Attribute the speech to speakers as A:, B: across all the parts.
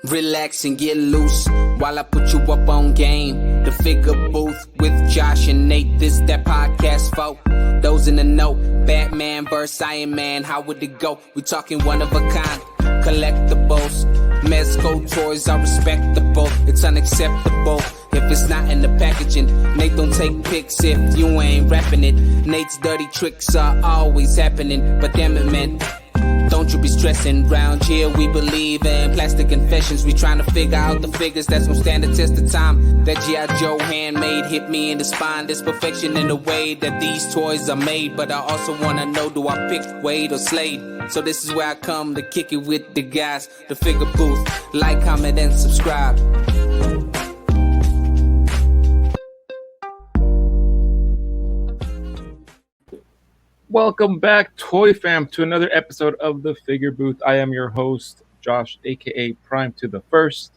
A: Relax and get loose while I put you up on game. The Figure Booth with Josh and Nate. This that podcast folk. Those in the know. Batman vs. Iron Man. How would it go? We talking one of a kind. Collectibles. Mezco toys are respectable. It's unacceptable if it's not in the packaging. Nate don't take pics if you ain't rapping it. Nate's dirty tricks are always happening. But damn it, man, don't you be stressing. Round here we believe in plastic confessions. We trying to figure out the figures that's gonna stand the test of time. That G.I. Joe handmade hit me in the spine. There's perfection in the way that these toys are made. But I also wanna know, do I pick Wade or Slade? So this is where I come to kick it with the guys. The Figure Booth. Like, comment, and subscribe.
B: Welcome back, Toy Fam, to another episode of the Figure Booth. I am your host, Josh, aka Prime to the First.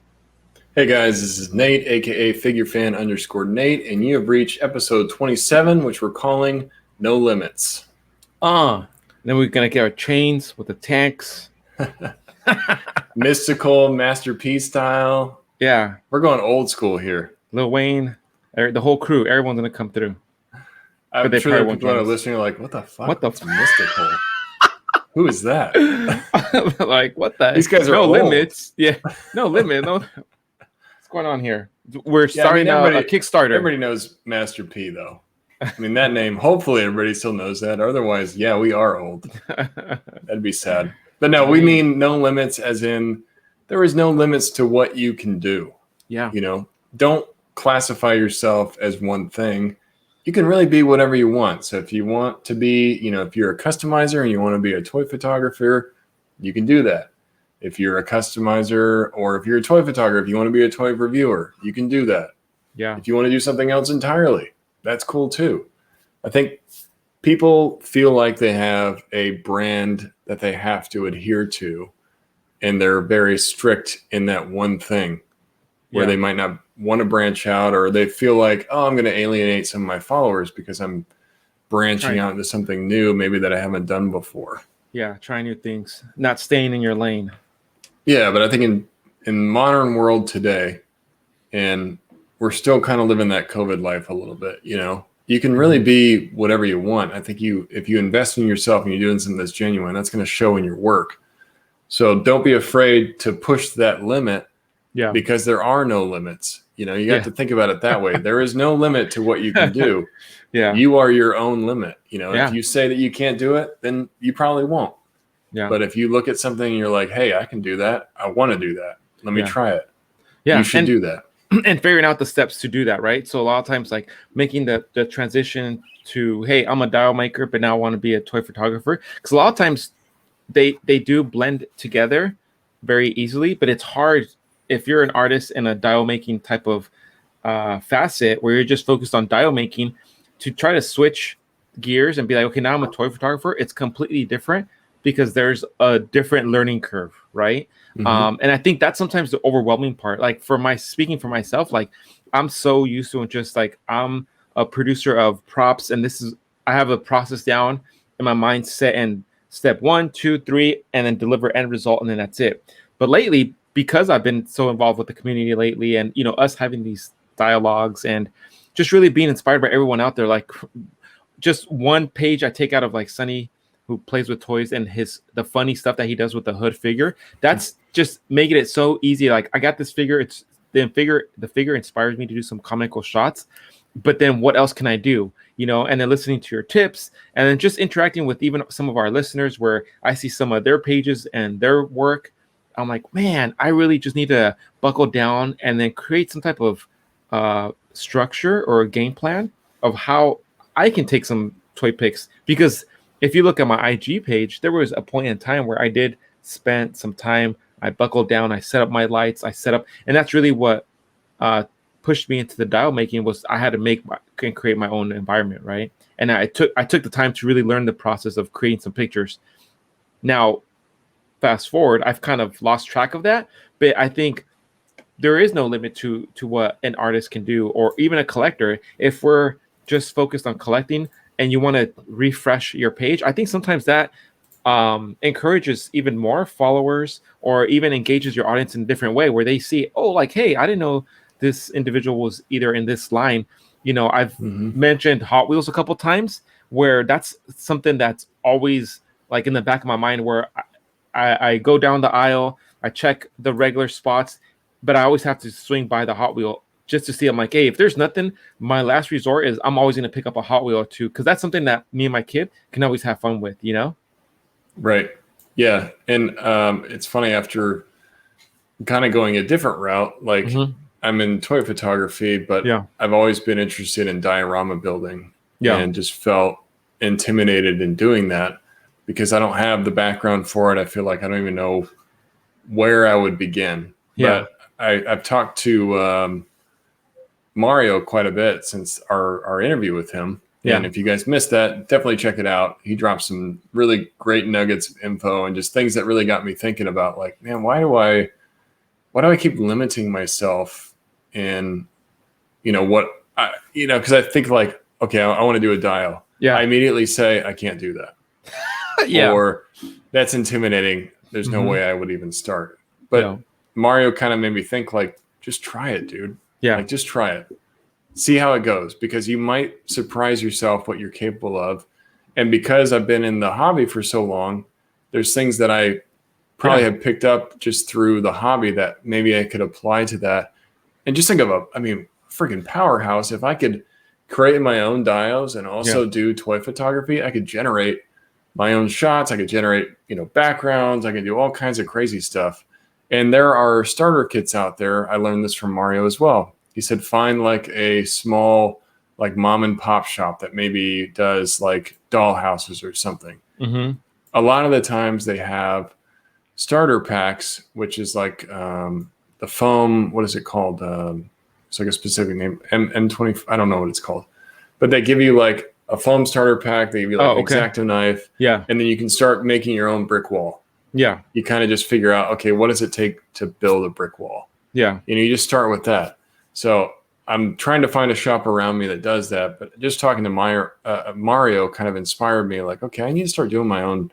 C: Hey guys, this is Nate, aka FigureFan_Nate, and you have reached episode 27, which we're calling No Limits.
B: Then we're gonna get our chains with the tanks.
C: Mystical, masterpiece style.
B: Yeah,
C: we're going old school here.
B: Lil Wayne, the whole crew, everyone's gonna come through.
C: I'm sure there are people that are listening are like, what the fuck?
B: What the
C: mystical? Who is that?
B: Like, what the?
C: These guys are
B: no
C: old.
B: Limits. Yeah, no limit. No. What's going on here? We're starting a Kickstarter.
C: Everybody knows Master P, though. I mean, that name, hopefully everybody still knows that. Otherwise, yeah, we are old. That'd be sad. But no, we mean no limits as in there is no limits to what you can do.
B: Yeah.
C: You know, don't classify yourself as one thing. You can really be whatever you want. So if you want to be, you know, if you're a customizer and you want to be a toy photographer, you can do that. If you're a customizer or if you're a toy photographer, you want to be a toy reviewer, you can do that.
B: Yeah.
C: If you want to do something else entirely, that's cool too. I think people feel like they have a brand that they have to adhere to, and they're very strict in that one thing where they might not want to branch out, or they feel like, oh, I'm going to alienate some of my followers because I'm branching out into something new, maybe that I haven't done before.
B: Yeah, try new things, not staying in your lane.
C: Yeah, but I think in modern world today, and we're still kind of living that COVID life a little bit, you know, you can really be whatever you want. I think if you invest in yourself and you're doing something that's genuine, that's going to show in your work. So don't be afraid to push that limit. Yeah, because there are no limits. You know, you have to think about it that way. There is no limit to what you can do.
B: Yeah,
C: you are your own limit. You know, if you say that you can't do it, then you probably won't. Yeah. But if you look at something and you're like, hey, I can do that. I want to do that. Let me try it. Yeah, you should do that.
B: And figuring out the steps to do that, right? So a lot of times, like making the transition to, hey, I'm a dial maker, but now I want to be a toy photographer. Because a lot of times they do blend together very easily, but it's hard if you're an artist in a dial making type of facet where you're just focused on dial making, to try to switch gears and be like, okay, now I'm a toy photographer. It's completely different because there's a different learning curve, right? Mm-hmm. And I think that's sometimes the overwhelming part. Like speaking for myself, like I'm so used to it, just like I'm a producer of props, and I have a process down in my mind set in step 1, 2, 3, and then deliver end result, and then that's it. But lately, because I've been so involved with the community lately, and you know, us having these dialogues and just really being inspired by everyone out there, like just one page I take out of like Sunny, who plays with toys, and the funny stuff that he does with the hood figure, that's just making it so easy. Like I got this figure, the figure inspires me to do some comical shots, but then what else can I do? You know, and then listening to your tips, and then just interacting with even some of our listeners where I see some of their pages and their work. I'm like, man, I really just need to buckle down and then create some type of structure or a game plan of how I can take some toy pics. Because if you look at my IG page, there was a point in time where I did spend some time. I buckled down, I set up my lights, and that's really what pushed me into the dial making, was I had to create my own environment, right? And I took the time to really learn the process of creating some pictures. Now, fast forward, I've kind of lost track of that, but I think there is no limit to what an artist can do, or even a collector. If we're just focused on collecting and you want to refresh your page, I think sometimes that encourages even more followers, or even engages your audience in a different way, where they see, oh, like, hey, I didn't know this individual was either in this line. I've mentioned Hot Wheels a couple times, where that's something that's always like in the back of my mind, where I go down the aisle, I check the regular spots, but I always have to swing by the Hot Wheel just to see. I'm like, hey, if there's nothing, my last resort is I'm always going to pick up a Hot Wheel or two, because that's something that me and my kid can always have fun with,
C: Right. Yeah. And it's funny, after kind of going a different route, like I'm in toy photography, but I've always been interested in diorama building and just felt intimidated in doing that because I don't have the background for it. I feel like I don't even know where I would begin. But I've talked to Mario quite a bit since our interview with him. And if you guys missed that, definitely check it out. He dropped some really great nuggets of info and just things that really got me thinking about, like, man, why do I keep limiting myself in, what I, because I think like, okay, I want to do a dial. I immediately say, I can't do that. Or that's intimidating. There's no way I would even start. But Mario kind of made me think, like, just try it, dude. Like, just try it. See how it goes, because you might surprise yourself what you're capable of. And because I've been in the hobby for so long, there's things that I probably have picked up just through the hobby that maybe I could apply to that. And just think of freaking powerhouse. If I could create my own dials and also do toy photography, I could generate my own shots. I could generate, backgrounds. I could do all kinds of crazy stuff. And there are starter kits out there. I learned this from Mario as well. He said, find like a small, like mom and pop shop that maybe does like doll houses or something. A lot of the times they have starter packs, which is like the foam. What is it called? It's like a specific name. M20. I don't know what it's called, but they give you like a foam starter pack. They give you like an X-Acto knife. And then you can start making your own brick wall. You kind of just figure out, okay, what does it take to build a brick wall? You just start with that. So I'm trying to find a shop around me that does that. But just talking to Mario kind of inspired me, like, okay, I need to start doing my own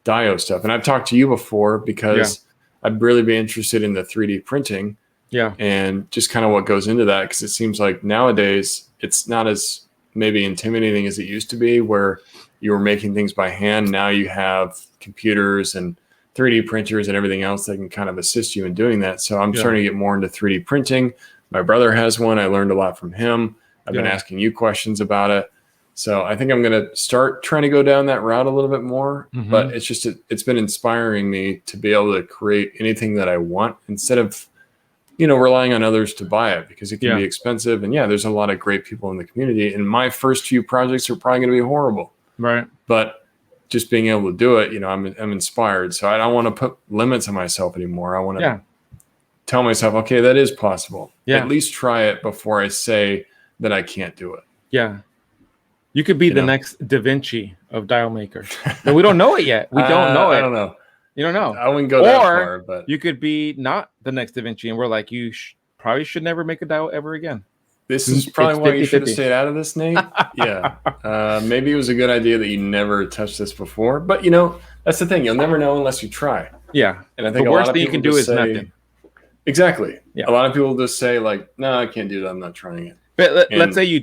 C: Dio stuff. And I've talked to you before because I'd really be interested in the 3D printing and just kind of what goes into that. Because it seems like nowadays it's not as maybe intimidating as it used to be, where you were making things by hand. Now you have computers and 3D printers and everything else that can kind of assist you in doing that. So I'm starting to get more into 3D printing. My brother has one. I learned a lot from him. I've been asking you questions about it. So I think I'm going to start trying to go down that route a little bit more. But it's been inspiring me to be able to create anything that I want instead of, relying on others to buy it, because it can be expensive. And there's a lot of great people in the community. And my first few projects are probably going to be horrible.
B: Right.
C: But just being able to do it, I'm inspired. So I don't want to put limits on myself anymore. I want to tell myself, okay, that is possible. At least try it before I say that I can't do it.
B: You could be the next Da Vinci of dial maker. And we don't know it yet. We don't know it.
C: I don't know.
B: You don't know.
C: I wouldn't go that far. But
B: you could be not the next Da Vinci, and we're like, you probably should never make a dial ever again.
C: This is probably why you should have stayed out of this, Nate. Maybe it was a good idea that you never touched this before. But, that's the thing. You'll never know unless you try.
B: And I think the worst thing you can do is nothing.
C: Exactly. A lot of people just say, like, no, I can't do that. I'm not trying it.
B: But let's say you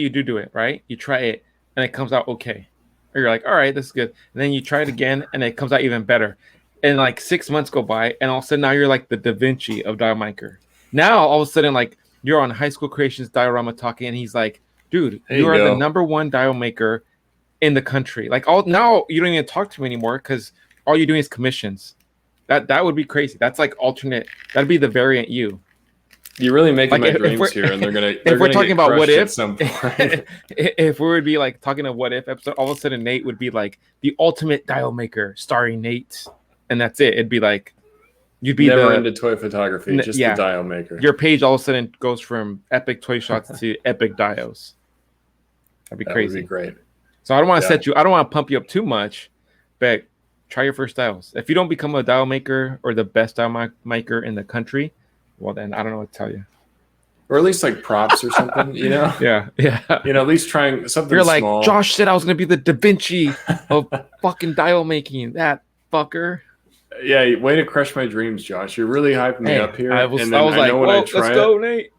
B: do it, right? You try it, and it comes out okay. Or you're like, all right, this is good. And then you try it again, and it comes out even better. And like 6 months go by, and all of a sudden now you're like the Da Vinci of dial maker. Now all of a sudden, like, you're on High School Creations Diorama talking, and he's like, dude, you are the #1 dial maker in the country. Like, now you don't even talk to me anymore because all you're doing is commissions. That would be crazy. That's like alternate. That'd be the variant you.
C: You're really making my dreams here, and they're gonna.
B: If we're talking about what if,
C: at some point.
B: if we would be like talking a what if episode, all of a sudden Nate would be like the ultimate dial maker, starring Nate, and that's it. It'd be like you'd be
C: never into toy photography, just the dial maker.
B: Your page all of a sudden goes from epic toy shots to epic dials. That'd be crazy.
C: Would be great.
B: So I don't want to I don't want to pump you up too much, but try your first dials. If you don't become a dial maker or the best dial maker in the country, well, then I don't know what to tell you.
C: or at least like props or something, you know?
B: Yeah.
C: You know, at least trying something
B: You're like,
C: small.
B: Josh said I was gonna be the Da Vinci of fucking dial making. That fucker.
C: Yeah, way to crush my dreams, Josh. You're really hyping me up here.
B: I was
C: and then
B: like,
C: know when
B: well,
C: I try
B: let's go,
C: it,
B: Nate.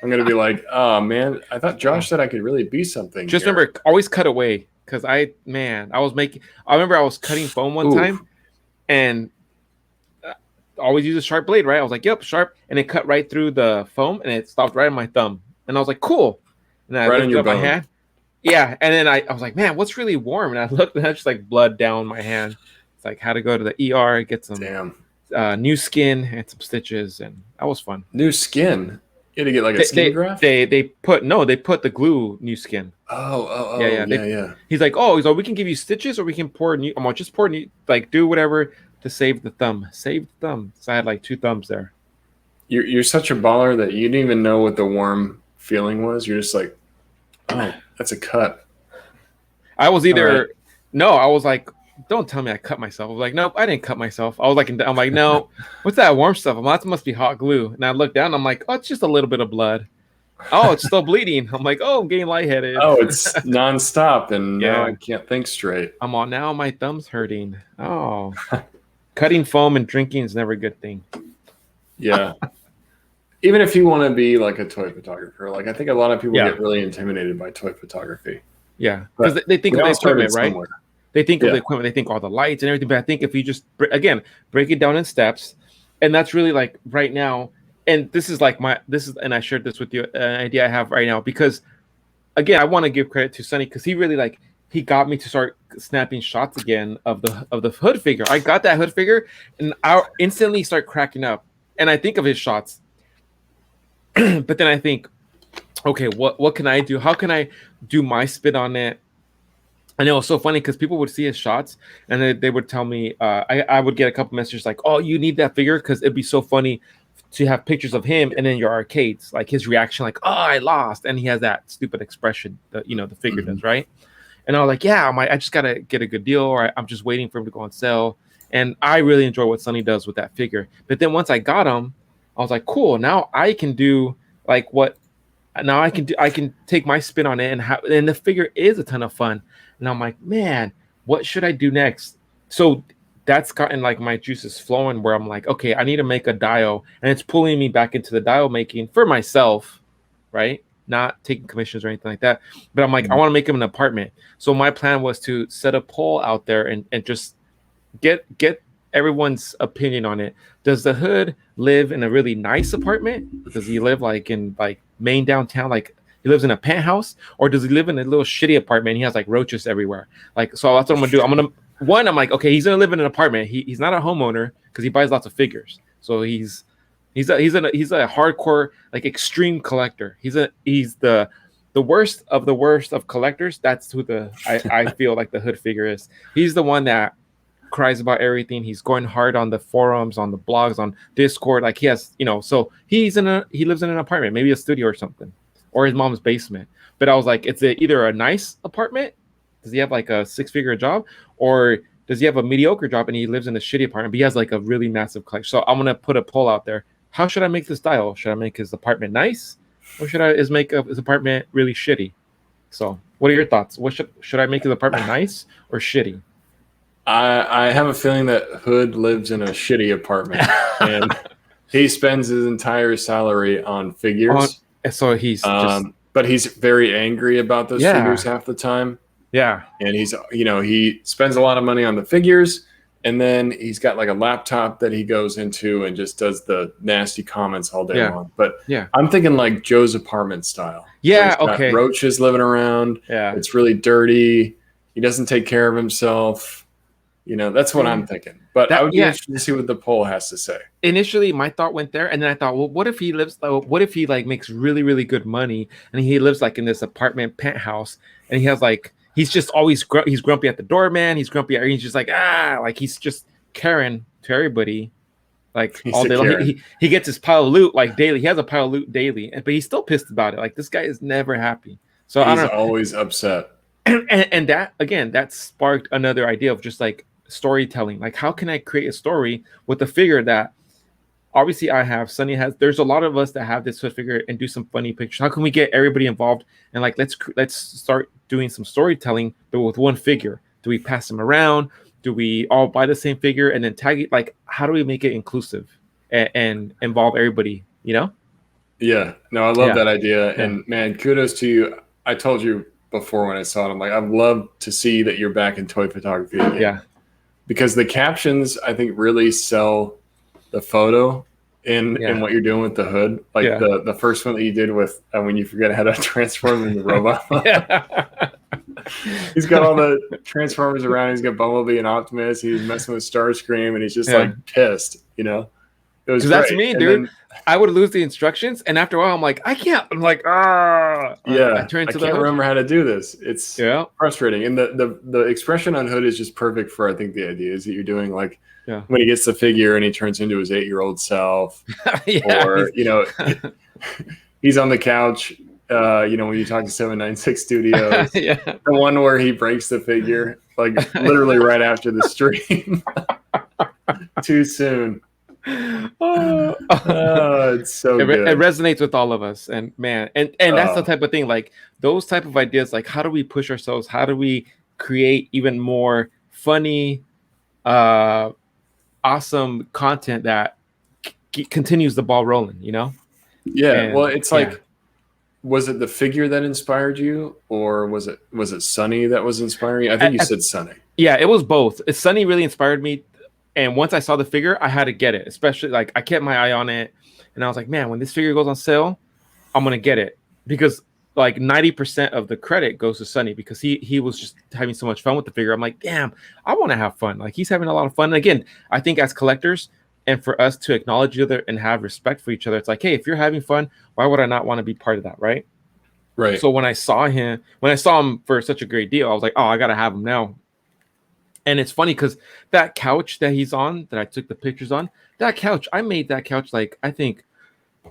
C: I'm gonna be like, oh man, I thought Josh said I could really be something.
B: Just
C: here.
B: remember, always cut away, because I remember I was cutting foam one time, and always use a sharp blade, right? I was like, yep, sharp, and it cut right through the foam, and it stopped right on my thumb, and I was like, cool. And I
C: right on
B: lifted
C: your
B: up my
C: bone.
B: hand. Yeah, and then I was like, man, what's really warm? And I looked, and that's just like blood down my hand. It's like, had to go to the ER, get some new skin and some stitches, and that was fun.
C: New skin. You had to get like a skin graft?
B: They put the glue new skin.
C: Oh,
B: yeah. He's like, we can give you stitches, or we can pour new. I'm like, just pour new, like do whatever to save the thumb. Save the thumb. So I had like 2 thumbs there.
C: You're such a baller that you didn't even know what the warm feeling was. You're just like, oh, that's a cut.
B: I was either I was like, don't tell me I cut myself. I was like, nope, I didn't cut myself. I'm like, no, what's that warm stuff? I'm like, that must be hot glue. And I look down, I'm like, oh, it's just a little bit of blood. Oh, it's still bleeding. I'm like, oh, I'm getting lightheaded.
C: Oh, it's nonstop, and now I can't think straight.
B: I'm on now. My thumb's hurting. Oh, cutting foam and drinking is never a good thing.
C: Yeah. Even if you want to be like a toy photographer, like I think a lot of people get really intimidated by toy photography.
B: Yeah, because they think of the equipment, right?
C: Somewhere.
B: They think of the equipment. They think all the lights and everything. But I think if you just break it down in steps, and that's really like right now. And this is and I shared this with you, an idea I have right now, because again, I want to give credit to Sonny, because he really he got me to start snapping shots again of the hood figure. I got that hood figure, and I instantly start cracking up, and I think of his shots. But then I think, okay, what can I do? How can I do my spin on it? And it was so funny because people would see his shots, and they would tell me, I would get a couple messages like, oh, you need that figure because it'd be so funny to have pictures of him and then your arcades, like his reaction, like, oh, I lost, and he has that stupid expression that the figure does, right? And I was like, yeah, I just gotta get a good deal, or I'm just waiting for him to go on sale. And I really enjoy what Sonny does with that figure. But then once I got him, I was like, cool, now I can do like what now I can take my spin on it, and the figure is a ton of fun. And I'm like, man, what should I do next? So that's gotten like my juices flowing, where I'm like, okay, I need to make a dial, and it's pulling me back into the dial making for myself, right? Not taking commissions or anything like that. But I'm like, I want to make him an apartment. So my plan was to set a poll out there and just get everyone's opinion on it. Does the hood live in a really nice apartment? Does he live like in like main downtown, like he lives in a penthouse, or does he live in a little shitty apartment and he has like roaches everywhere? Like, so that's what I'm gonna do. I'm like, okay, he's gonna live in an apartment. He's not a homeowner because he buys lots of figures. So he's a hardcore, like extreme collector. He's the worst of collectors. That's who I feel like the hood figure is. He's the one that cries about everything. He's going hard on the forums, on the blogs, on Discord. Like he has, so he lives in an apartment, maybe a studio or something, or his mom's basement. But I was like, it's either a nice apartment. Does he have like a 6-figure job, or does he have a mediocre job and he lives in a shitty apartment, but he has like a really massive collection? So I'm gonna put a poll out there. How should I make this dial? Should I make his apartment nice, or should I make his apartment really shitty? So what are your thoughts? What should I make his apartment nice or shitty?
C: I have a feeling that Hood lives in a shitty apartment, and he spends his entire salary on figures.
B: So he's
C: but he's very angry about those figures half the time.
B: Yeah.
C: And he's, he spends a lot of money on the figures, and then he's got like a laptop that he goes into and just does the nasty comments all day long. But I'm thinking like Joe's apartment style.
B: Yeah.
C: Okay. Roaches living around.
B: Yeah.
C: It's really dirty. He doesn't take care of himself. That's what I'm thinking. But I would be interested to see what the poll has to say. Initially,
B: my thought went there, and then I thought, well, what if he like makes really, really good money, and he lives like in this apartment penthouse, and he has like, he's just always he's grumpy at the doorman, he's grumpy, he's just like like he's just Karen to everybody, like he's all day long. He gets his pile of loot like daily. He has a pile of loot daily, but he's still pissed about it. Like this guy is never happy. So
C: he's always upset.
B: And that again, that sparked another idea of just like storytelling. Like, how can I create a story with a figure that obviously I have, Sunny has, there's a lot of us that have this Swift figure and do some funny pictures. How can we get everybody involved? And like, let's start doing some storytelling, but with one figure. Do we pass them around? Do we all buy the same figure and then tag it? Like, how do we make it inclusive and involve everybody, you know?
C: Yeah, no, I love that idea. And man, kudos to you. I told you before when I saw it, I'm like, I'd love to see that you're back in toy photography again.
B: Yeah.
C: Because the captions, I think, really sell the photo in what you're doing with the hood. Like the first one that you did with when you forget how to transform into the robot. He's got all the Transformers around. He's got Bumblebee and Optimus. He's messing with Starscream, and he's just like pissed, you know? It was
B: because that's me, and dude. Then, I would lose the instructions, and after a while, I'm like, I can't. I'm like, I can't
C: remember how to do this. It's frustrating. And the expression on hood is just perfect for, I think, the ideas that you're doing. Like when he gets the figure and he turns into his 8-year-old self, or you know, he's on the couch. You know, when you talk to 796 Studios, the one where he breaks the figure, like literally right after the stream, too soon. It's so good.
B: It resonates with all of us, and man, and that's the type of thing, like those type of ideas, like how do we push ourselves, how do we create even more funny awesome content that continues the ball rolling, you know?
C: Well, it's like, was it the figure that inspired you, or was it Sunny that was inspiring you? I think you said Sunny. Yeah,
B: it was both. Sunny really inspired me. And once I saw the figure, I had to get it. Especially, like, I kept my eye on it. And I was like, man, when this figure goes on sale, I'm going to get it. Because, like, 90% of the credit goes to Sunny because he was just having so much fun with the figure. I'm like, damn, I want to have fun. Like, he's having a lot of fun. And again, I think as collectors, and for us to acknowledge each other and have respect for each other, it's like, hey, if you're having fun, why would I not want to be part of that, right?
C: Right.
B: So when I saw him for such a great deal, I was like, oh, I got to have him now. And it's funny because that couch that he's on, that I took the pictures on, that couch, I made that couch, like, I think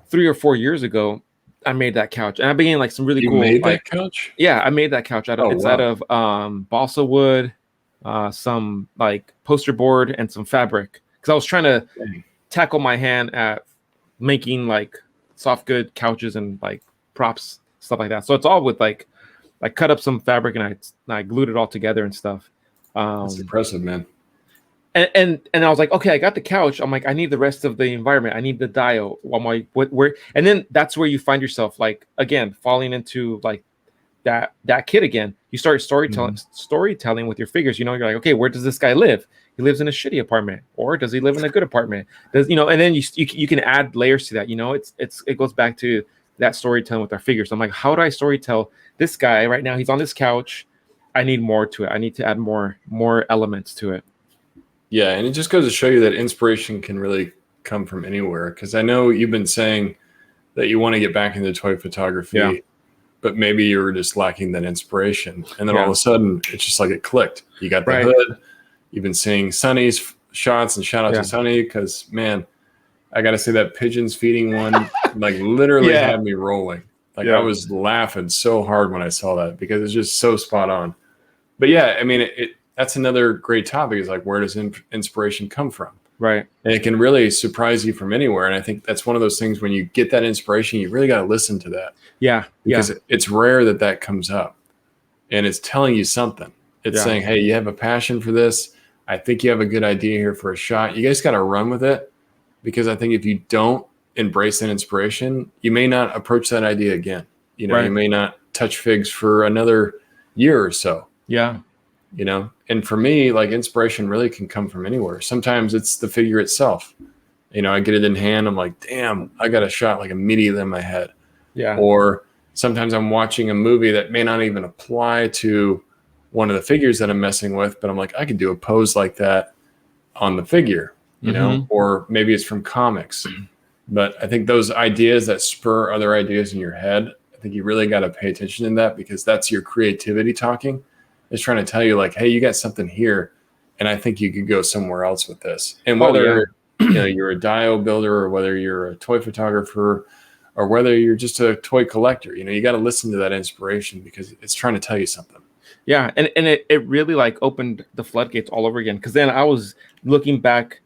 B: 3 or 4 years ago, I made that couch. And I began like some really cool.
C: You made that couch?
B: Yeah, I made that couch. Out of balsa wood, some like poster board, and some fabric. Because I was trying to tackle my hand at making like soft good couches and like props, stuff like that. So it's all with like, I cut up some fabric and I glued it all together and stuff.
C: That's impressive, man.
B: And I was like, okay, I got the couch. I'm like, I need the rest of the environment. I need the dial. Where? And then that's where you find yourself, like, again, falling into like that kid again. You start storytelling with your figures. You know, you're like, okay, where does this guy live? He lives in a shitty apartment, or does he live in a good apartment? Does, you know? And then you can add layers to that. You know, it goes back to that storytelling with our figures. I'm like, how do I storytell this guy right now? He's on this couch. I need more to it. I need to add more elements to it.
C: Yeah, and it just goes to show you that inspiration can really come from anywhere. Because I know you've been saying that you want to get back into toy photography, but maybe you were just lacking that inspiration. And then all of a sudden, it's just like it clicked. You got the hood. You've been seeing Sunny's shots, and shout out to Sunny because, man, I got to say that pigeons feeding one like literally had me rolling. Like I was laughing so hard when I saw that because it's just so spot on. But yeah, I mean, that's another great topic is like, where does inspiration come from?
B: Right.
C: And it can really surprise you from anywhere. And I think that's one of those things when you get that inspiration, you really got to listen to that.
B: Yeah.
C: Because it's rare that comes up and it's telling you something. It's saying, hey, you have a passion for this. I think you have a good idea here for a shot. You guys got to run with it because I think if you don't embrace that inspiration, you may not approach that idea again. You know, you may not touch figs for another year or so.
B: Yeah.
C: You know, and for me, like inspiration really can come from anywhere. Sometimes it's the figure itself. You know, I get it in hand. I'm like, damn, I got a shot like immediately in my head.
B: Yeah.
C: Or sometimes I'm watching a movie that may not even apply to one of the figures that I'm messing with, but I'm like, I could do a pose like that on the figure, you know, or maybe it's from comics. But I think those ideas that spur other ideas in your head, I think you really got to pay attention to that because that's your creativity talking. It's trying to tell you like, hey, you got something here, and I think you could go somewhere else with this. And whether you know you're a dial builder or whether you're a toy photographer or whether you're just a toy collector, you know, you got to listen to that inspiration because it's trying to tell you something.
B: Yeah, and it really like opened the floodgates all over again because then I was looking back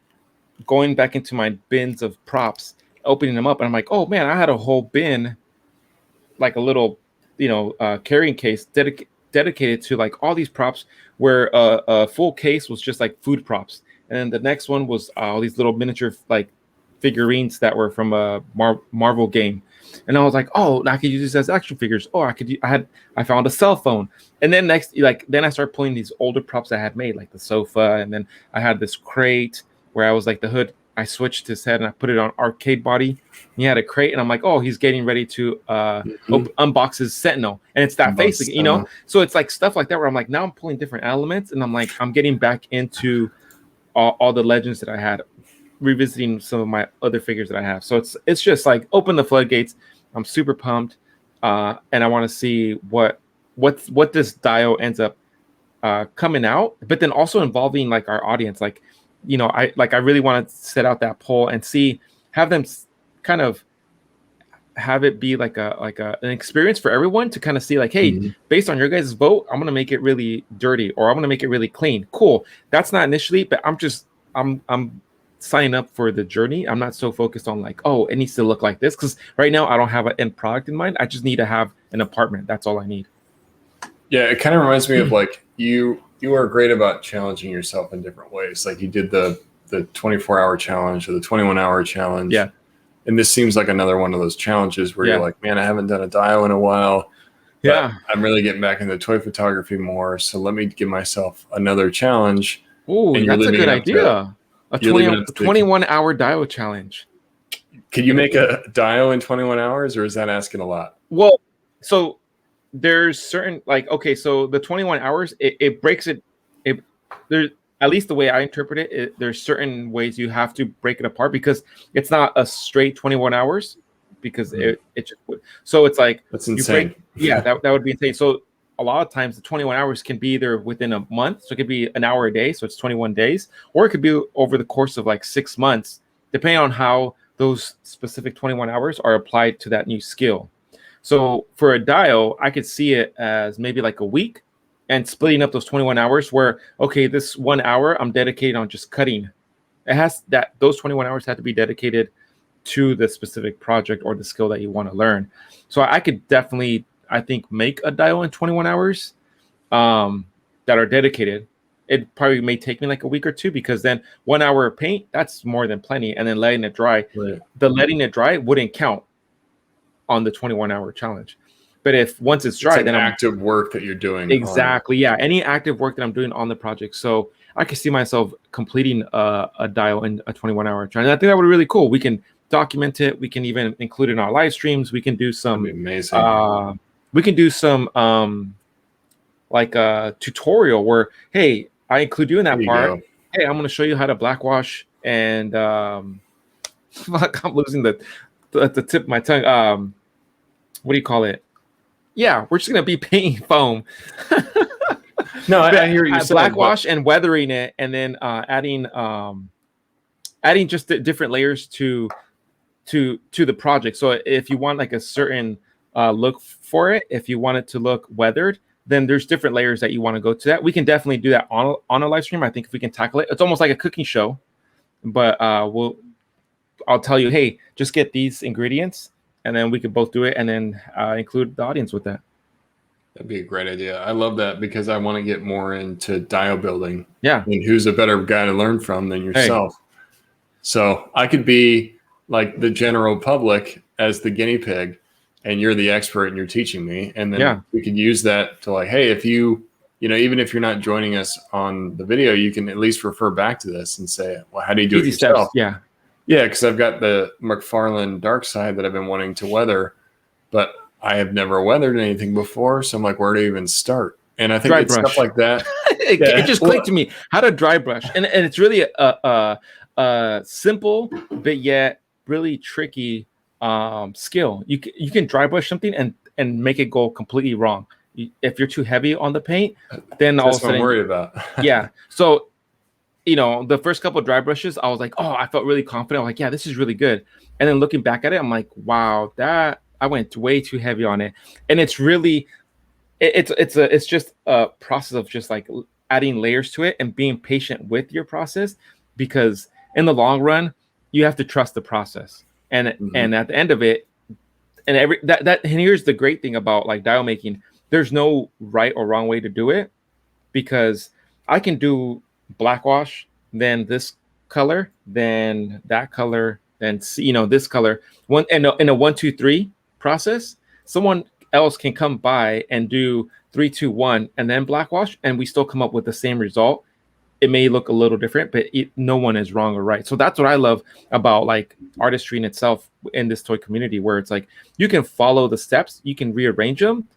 B: going back into my bins of props, opening them up, and I'm like, oh man, I had a whole bin, like a little, carrying case dedicated to like all these props, where a full case was just like food props, and then the next one was all these little miniature like figurines that were from a Marvel game. And I was like, oh, I could use this as action figures. Oh, I found a cell phone. And then then I started pulling these older props I had made, like the sofa. And then I had this crate where I was like, the hood, I switched his head and I put it on arcade body. He had a crate, and I'm like, oh, he's getting ready to unbox his Sentinel. And it's that face, So it's like stuff like that where I'm like, now I'm pulling different elements, and I'm like, I'm getting back into all the legends that I had, revisiting some of my other figures that I have. So it's just like open the floodgates. I'm super pumped, and I want to see what this dio ends up coming out, but then also involving like our audience. Like, I really want to set out that poll and have them kind of have it be like an experience for everyone to kind of see like, hey, based on your guys' vote, I'm gonna make it really dirty, or I'm gonna make it really clean. Cool. That's not initially, but I'm sign up for the journey. I'm not so focused on like, oh, it needs to look like this, because right now I don't have an end product in mind. I just need to have an apartment. That's all I need.
C: Yeah, it kind of reminds me of like you are great about challenging yourself in different ways. Like you did the 24-hour challenge or the 21-hour challenge.
B: Yeah.
C: And this seems like another one of those challenges where you're like, man, I haven't done a dio in a while. Yeah. I'm really getting back into toy photography more. So let me give myself another challenge.
B: Oh, that's a good idea. A 21-hour dio challenge.
C: Could you make a dio in 21 hours, or is that asking a lot?
B: Well, so there's certain, like, okay, so the 21 hours, it breaks it. There's, at least the way I interpret it, there's certain ways you have to break it apart, because it's not a straight 21 hours, because it just would. So it's like,
C: that's insane.
B: That would be insane. So a lot of times the 21 hours can be either within a month, so it could be an hour a day, so it's 21 days, or it could be over the course of like 6 months, depending on how those specific 21 hours are applied to that new skill. So for a dio, I could see it as maybe like a week, and splitting up those 21 hours where, okay, this 1 hour I'm dedicated on just cutting. Those 21 hours have to be dedicated to the specific project or the skill that you want to learn. So I could definitely, I think, make a dio in 21 hours that are dedicated. It probably may take me like a week or two, because then 1 hour of paint, that's more than plenty. And then letting it dry, the letting it dry wouldn't count on the 21-hour challenge. But if once it's dry, then
C: active work that you're doing.
B: Exactly. Yeah. Any active work that I'm doing on the project. So I can see myself completing a dio in a 21-hour challenge. And I think that would be really cool. We can document it. We can even include it in our live streams. We can do some
C: amazing.
B: We can do some like a tutorial where, hey, I include you in that part. Hey, I'm going to show you how to blackwash, and I'm losing the tip of my tongue. What do you call it? Yeah, we're just going to be painting foam.
C: No, I hear you.
B: Blackwash and weathering it, and then adding just the different layers to the project. So if you want like a certain look for it, if you want it to look weathered, then there's different layers that you want to go to that. We can definitely do that on a live stream. I think if we can tackle it, it's almost like a cooking show, but I'll tell you, hey, just get these ingredients, and then we could both do it, and then include the audience with that.
C: That'd be a great idea. I love that, because I want to get more into dio building.
B: Yeah.
C: And who's a better guy to learn from than yourself? Hey. So I could be like the general public as the guinea pig, and you're the expert and you're teaching me. And then we could use that to like, hey, if you even if you're not joining us on the video, you can at least refer back to this and say, well, how do you do it yourself?
B: Steps. Yeah.
C: Yeah, because I've got the McFarlane Dark Side that I've been wanting to weather, but I have never weathered anything before. So I'm like, where do you even start? And I think it's stuff like that.
B: It just clicked to me how to dry brush. And it's really a simple, but yet really tricky skill. You can dry brush something and make it go completely wrong. If you're too heavy on the paint, then all of a sudden,
C: I'm worried about.
B: Yeah. So, the first couple of dry brushes, I was like, oh, I felt really confident. I'm like, yeah, this is really good. And then looking back at it, I'm like, wow, that I went way too heavy on it. And it's really, it's just a process of just like adding layers to it and being patient with your process, because in the long run, you have to trust the process. And at the end of it, and and here's the great thing about like dial making, there's no right or wrong way to do it, because I can do black wash, then this color, then that color, then this color, one in a 1-2-3 process. Someone else can come by and do 3-2-1 and then black wash, and we still come up with the same result. It may look a little different, but no one is wrong or right. So that's what I love about like artistry in itself in this toy community, where it's like you can follow the steps, you can rearrange them,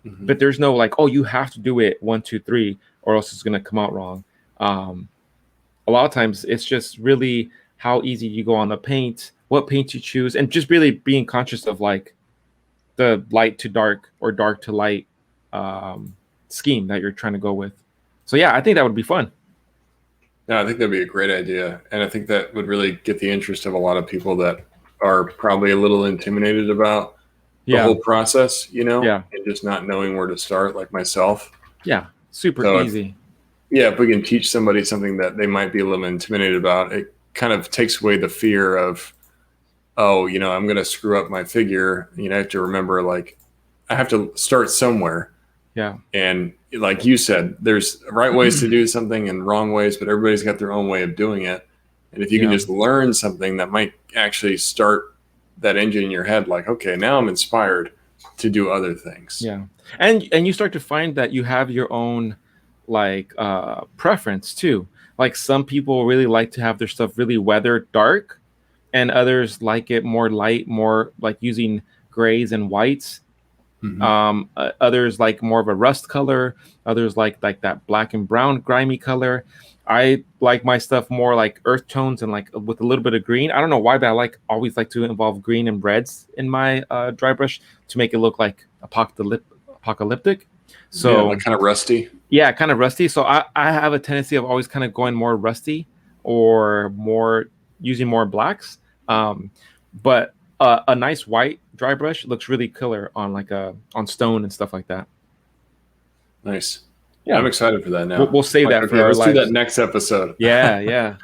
B: but there's no like, oh, you have to do it 1-2-3 or else it's going to come out wrong. A lot of times it's just really how easy you go on the paint, what paint you choose, and just really being conscious of like the light to dark or dark to light scheme that you're trying to go with. So yeah, I think that would be fun.
C: No, I think that'd be a great idea. And I think that would really get the interest of a lot of people that are probably a little intimidated about the whole process, and just not knowing where to start, like myself.
B: Yeah, super easy.
C: If we can teach somebody something that they might be a little intimidated about, it kind of takes away the fear of, oh, I'm going to screw up my figure. I have to remember, like, I have to start somewhere.
B: Yeah.
C: And like you said, there's right ways to do something and wrong ways, but everybody's got their own way of doing it. And if you can just learn something that might actually start that engine in your head, like, okay, now I'm inspired to do other things.
B: Yeah. And you start to find that you have your own like preference too. Like some people really like to have their stuff really weathered dark, and others like it more light, more like using grays and whites. Others like more of a rust color. Others like that black and brown grimy color. I like my stuff more like earth tones and like with a little bit of green. I don't know why, but I always like to involve green and reds in my dry brush to make it look like apocalyptic. So
C: like kind of rusty.
B: Yeah, kind of rusty. So I have a tendency of always kind of going more rusty or more using more blacks. But a nice white dry brush looks really killer on like on stone and stuff like that.
C: Nice. Yeah, I'm excited for that now.
B: We'll save that for our
C: let's
B: lives.
C: do that next episode.
B: Yeah.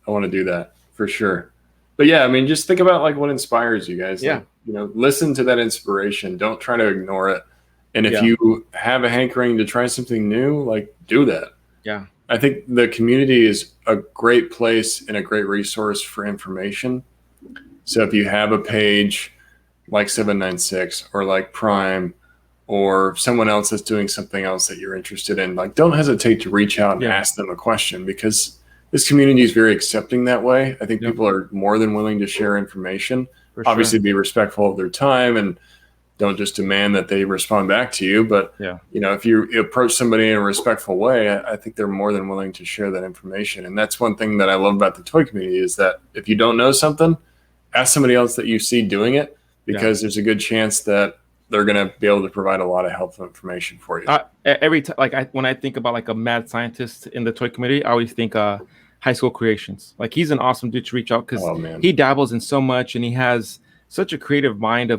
C: I want to do that for sure. But yeah, I mean, just think about like what inspires you guys.
B: Yeah.
C: Like, listen to that inspiration. Don't try to ignore it. And if you have a hankering to try something new, like do that.
B: Yeah.
C: I think the community is a great place and a great resource for information. So if you have a page like 796 or like Prime or someone else that's doing something else that you're interested in, like don't hesitate to reach out and ask them a question, because this community is very accepting that way. I think people are more than willing to share information. Obviously be respectful of their time and don't just demand that they respond back to you. But, if you approach somebody in a respectful way, I think they're more than willing to share that information. And that's one thing that I love about the toy community is that if you don't know something, ask somebody else that you see doing it, because there's a good chance that they're going to be able to provide a lot of helpful information for you.
B: Every time, when I think about like a mad scientist in the toy community, I always think High School Creations. Like he's an awesome dude to reach out because he dabbles in so much and he has such a creative mind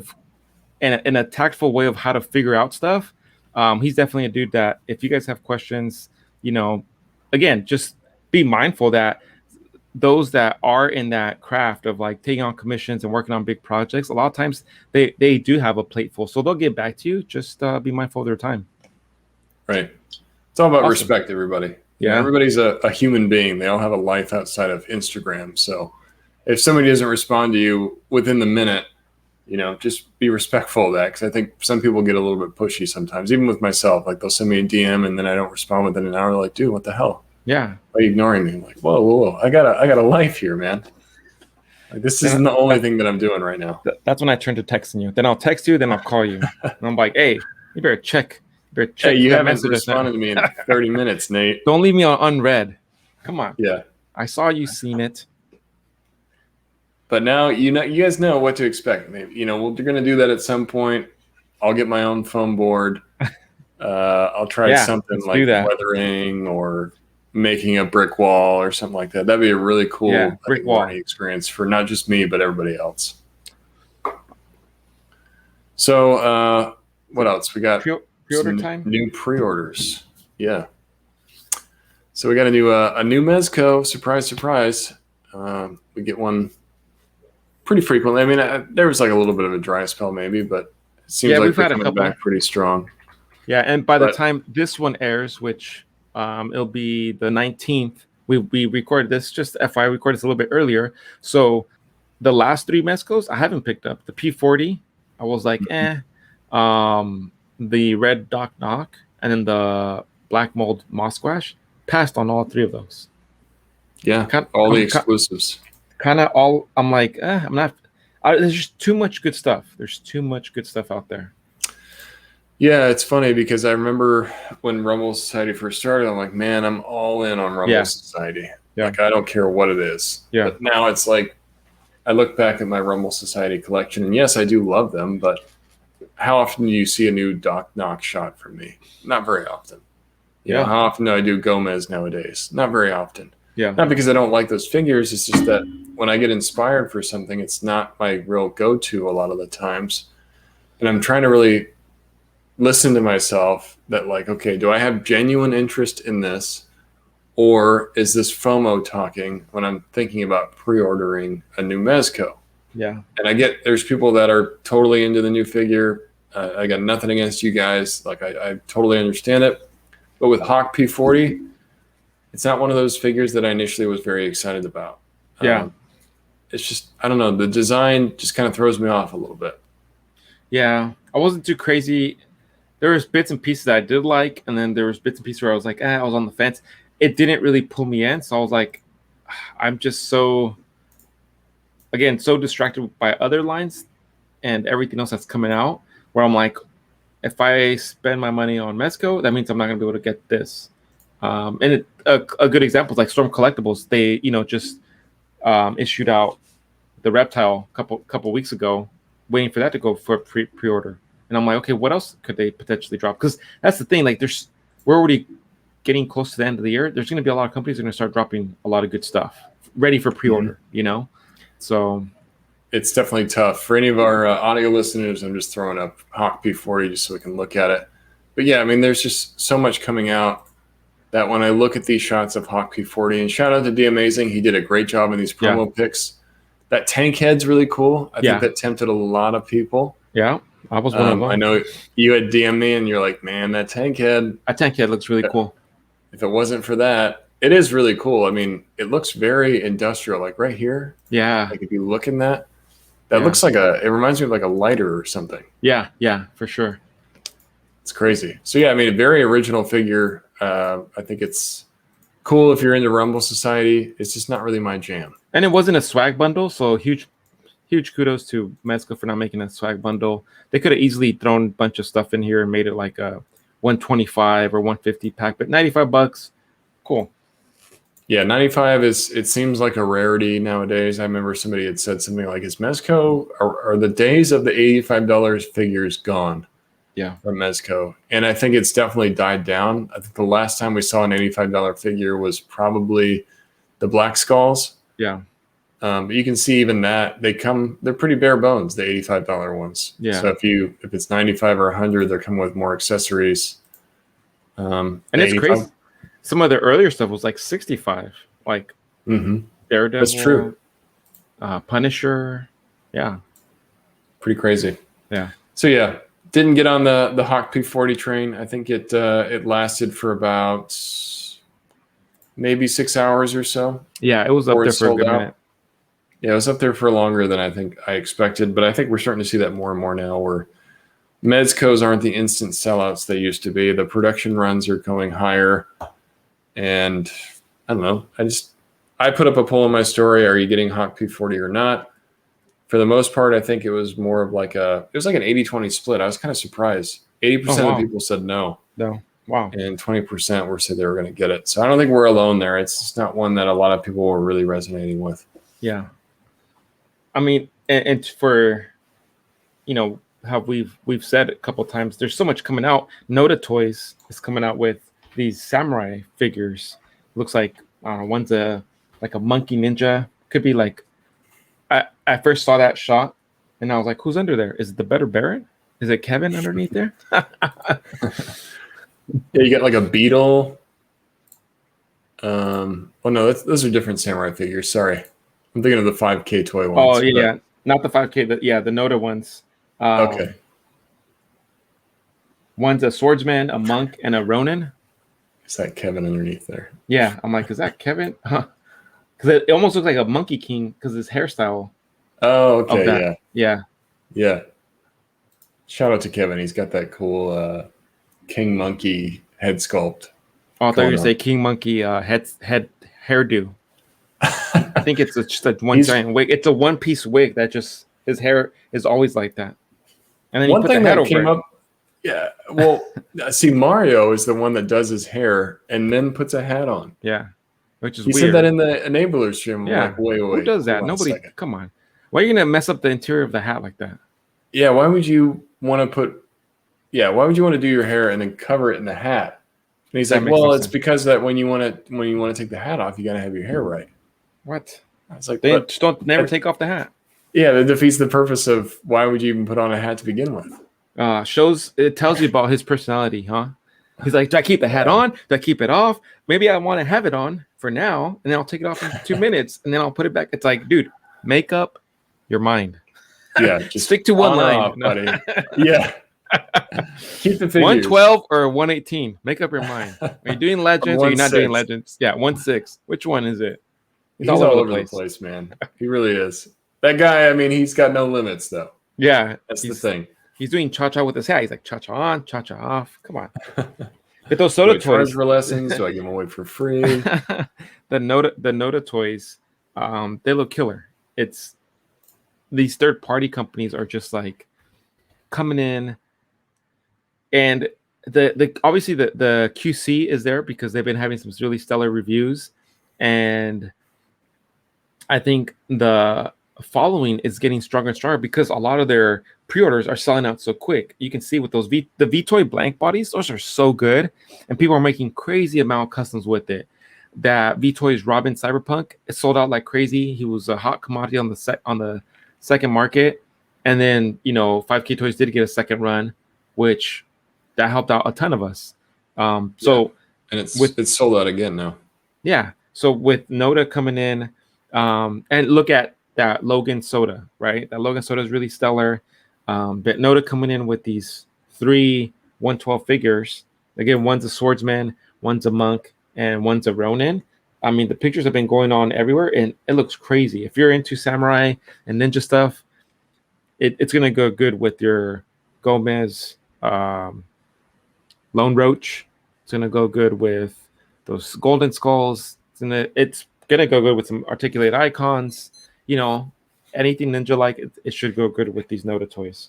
B: and a tactful way of how to figure out stuff. He's definitely a dude that if you guys have questions, again, just be mindful that those that are in that craft of like taking on commissions and working on big projects, a lot of times they do have a plate full. So they'll get back to you. Just be mindful of their time.
C: Right. It's all about respect, everybody.
B: Yeah.
C: Everybody's a human being. They all have a life outside of Instagram. So if somebody doesn't respond to you within the minute, just be respectful of that. Because I think some people get a little bit pushy sometimes, even with myself. Like they'll send me a DM and then I don't respond within an hour. Like, dude, what the hell?
B: Yeah.
C: Why are you ignoring me? I'm like, whoa. I got a life here, man. Like this isn't the only thing that I'm doing right now.
B: That's when I turn to texting you. Then I'll text you, then I'll call you. And I'm like, hey, you better check.
C: Hey, you haven't responded to me in 30 minutes, Nate.
B: Don't leave me on unread. Come on.
C: Yeah.
B: I saw you seen it.
C: But now you guys know what to expect. Maybe we're gonna do that at some point. I'll get my own foam board. I'll try something like weathering or making a brick wall or something like that. That'd be a really cool
B: brick wall
C: learning experience for not just me but everybody else. So what else? We got
B: pre-order time.
C: New pre-orders. Yeah. So we got a new Mezco. Surprise. We get one pretty frequently. I mean, there was like a little bit of a dry spell maybe, but it seems like
B: we've
C: we're
B: had a
C: coming
B: couple.
C: back pretty strong.
B: Yeah, and by the
C: But-
B: time this one airs, which it'll be the 19th, we recorded this, just FYI, recorded this a little bit earlier. So the last 3 Mezcos I haven't picked up. The P40, I was like, the Red Doc Knock, and then the Black Mold Mosquash, passed on all 3 of those.
C: Yeah, all the exclusives.
B: Kind of all, I'm like, I'm not, there's just too much good stuff. There's too much good stuff out there.
C: Yeah, it's funny because I remember when Rumble Society first started, I'm like, man, I'm all in on Rumble Society.
B: Yeah.
C: Like, I don't care what it is.
B: Yeah.
C: But now it's like, I look back at my Rumble Society collection, and yes, I do love them, but how often do you see a new Doc Knock shot from me? Not very often. You know, how often do I do Gomez nowadays? Not very often.
B: Yeah.
C: Not because I don't like those figures. It's just that when I get inspired for something, it's not my real go-to a lot of the times. And I'm trying to really listen to myself that, like, okay, do I have genuine interest in this? Or is this FOMO talking when I'm thinking about pre-ordering a new Mezco?
B: Yeah.
C: And I get there's people that are totally into the new figure. I got nothing against you guys. Like, I totally understand it. But with Hawk P40, it's not one of those figures that I initially was very excited about.
B: Yeah.
C: It's just, I don't know. The design just kind of throws me off a little bit.
B: Yeah. I wasn't too crazy. There was bits and pieces that I did like, and then there was bits and pieces where I was like, I was on the fence. It didn't really pull me in, so I was like, I'm just so distracted by other lines and everything else that's coming out, where I'm like, if I spend my money on Mezco, that means I'm not going to be able to get this. And a good example is like Storm Collectibles. They, just issued out the Reptile a couple weeks ago, waiting for that to go for pre-order. And I'm like, okay, what else could they potentially drop? Because that's the thing. Like, we're already getting close to the end of the year. There's going to be a lot of companies that are going to start dropping a lot of good stuff ready for pre-order. So
C: it's definitely tough for any of our audio listeners. I'm just throwing up Hawk P40 just so we can look at it. But yeah, I mean, there's just so much coming out that when I look at these shots of Hawk P40, and shout out to D Amazing, he did a great job in these promo picks. That tank head's really cool. I think that tempted a lot of people.
B: Yeah, I was one of them.
C: I know you had DM me, and you're like, man, that tank head
B: looks really cool.
C: If it wasn't for that, it is really cool. I mean, it looks very industrial, like right here.
B: Yeah.
C: Like if you look in that looks like it reminds me of like a lighter or something.
B: Yeah, for sure.
C: It's crazy. So yeah, I mean, a very original figure. I think it's cool if you're into Rumble Society. It's just not really my jam.
B: And it wasn't a swag bundle, so huge kudos to Mezco for not making a swag bundle. They could have easily thrown a bunch of stuff in here and made it like a 125 or 150 pack, but $95, cool.
C: Yeah, 95 it seems like a rarity nowadays. I remember somebody had said something like, is Mezco, are the days of the $85 figures gone?
B: Yeah,
C: from Mezco. And I think it's definitely died down. I think the last time we saw an $85 figure was probably the Black Skulls.
B: Yeah.
C: But you can see even that they're pretty bare bones, the $85 ones.
B: Yeah.
C: So if it's 95 or 100, they're coming with more accessories.
B: And it's 85. Crazy. Some of the earlier stuff was like 65, like Daredevil.
C: That's true.
B: Punisher. Yeah.
C: Pretty crazy.
B: Yeah.
C: So yeah, didn't get on the Hawk P40 train. I think it lasted for about maybe 6 hours or so.
B: Yeah, it was up there for a good minute.
C: Yeah, it was up there for longer than I think I expected, but I think we're starting to see that more and more now where Mezcos aren't the instant sellouts they used to be. The production runs are going higher. And I don't know. I put up a poll in my story. Are you getting Hawk P40 or not? For the most part, I think it was more of like an 80-20 split. I was kind of surprised. 80% of people said no.
B: No. Wow.
C: And 20% said they were going to get it. So I don't think we're alone there. It's just not one that a lot of people were really resonating with.
B: Yeah. I mean, and for, how we've said a couple of times, there's so much coming out. Noda Toys is coming out with these samurai figures. Looks like, I don't know, one's like a monkey ninja. Could be like, I first saw that shot and I was like, who's under there? Is it the Better Baron? Is it Kevin underneath there?
C: Yeah, you got like a beetle. Oh no, those are different samurai figures. Sorry. I'm thinking of the 5K toy
B: Oh
C: ones.
B: yeah, not the 5K. The Noda ones.
C: Okay.
B: One's a swordsman, a monk, and a Ronin.
C: Is that Kevin underneath there?
B: Yeah, I'm like, is that Kevin? Huh? Because it almost looks like a Monkey King because his hairstyle.
C: Oh,
B: Of
C: okay.
B: that.
C: Yeah.
B: Yeah.
C: Yeah. Shout out to Kevin. He's got that cool King Monkey head sculpt.
B: Oh, I thought you were going to say King Monkey head hairdo. I think it's just a one giant wig. It's a one-piece wig that just his hair is always like that. And then
C: one
B: you put
C: thing
B: the hat
C: that
B: over
C: came
B: it.
C: up. Yeah. Well, see, Mario is the one that does his hair and then puts a hat on.
B: Yeah. Which is
C: he
B: weird.
C: said that in the enablers stream.
B: Yeah.
C: Like, wait.
B: Who does that? Nobody. Come on. Why are you going to mess up the interior of the hat like that?
C: Yeah. Why would you want to put? Yeah. Why would you want to do your hair and then cover it in the hat? And he's like, well, it's because that when you want to take the hat off, you got to have your hair right.
B: What?
C: I was like,
B: they just never take off the hat.
C: Yeah, that defeats the purpose of why would you even put on a hat to begin with?
B: It tells you about his personality, huh? He's like, do I keep the hat on? Do I keep it off? Maybe I want to have it on for now, and then I'll take it off in 2 minutes, and then I'll put it back. It's like, dude, make up your mind.
C: Yeah, just
B: stick to one line,
C: off, buddy. Yeah. Keep the figures.
B: 112 or 118. Make up your mind. Are you doing legends or you're not doing legends? Yeah, 1/6. Which one is it?
C: He's all over the place, man. He really is. That guy, I mean, he's got no limits, though.
B: Yeah.
C: That's the thing.
B: He's doing cha-cha with his hat. He's like, cha-cha on, cha-cha off. Come on. Get those soda toys.
C: For lessons? Do I give them away for free?
B: The Noda toys, they look killer. It's these third-party companies are just like coming in, and the obviously the QC is there because they've been having some really stellar reviews, and I think the following is getting stronger and stronger because a lot of their pre-orders are selling out so quick. You can see with those the V-Toy blank bodies, those are so good, and people are making crazy amount of customs with it. That V-Toy's Robin Cyberpunk, it sold out like crazy. He was a hot commodity on the second market, and then 5K Toys did get a second run, which that helped out a ton of us. And it's
C: sold out again now.
B: Yeah. So with Noda coming in, and look at that Logan soda, right? That Logan soda is really stellar. But Noda coming in with these 3 112 figures. Again, one's a swordsman, one's a monk, and one's a Ronin. I mean, the pictures have been going on everywhere, and it looks crazy. If you're into samurai and ninja stuff, it's going to go good with your Gomez Lone Roach. It's going to go good with those golden skulls. It's going to go good with some articulated icons. Anything ninja-like, it should go good with these Noda toys.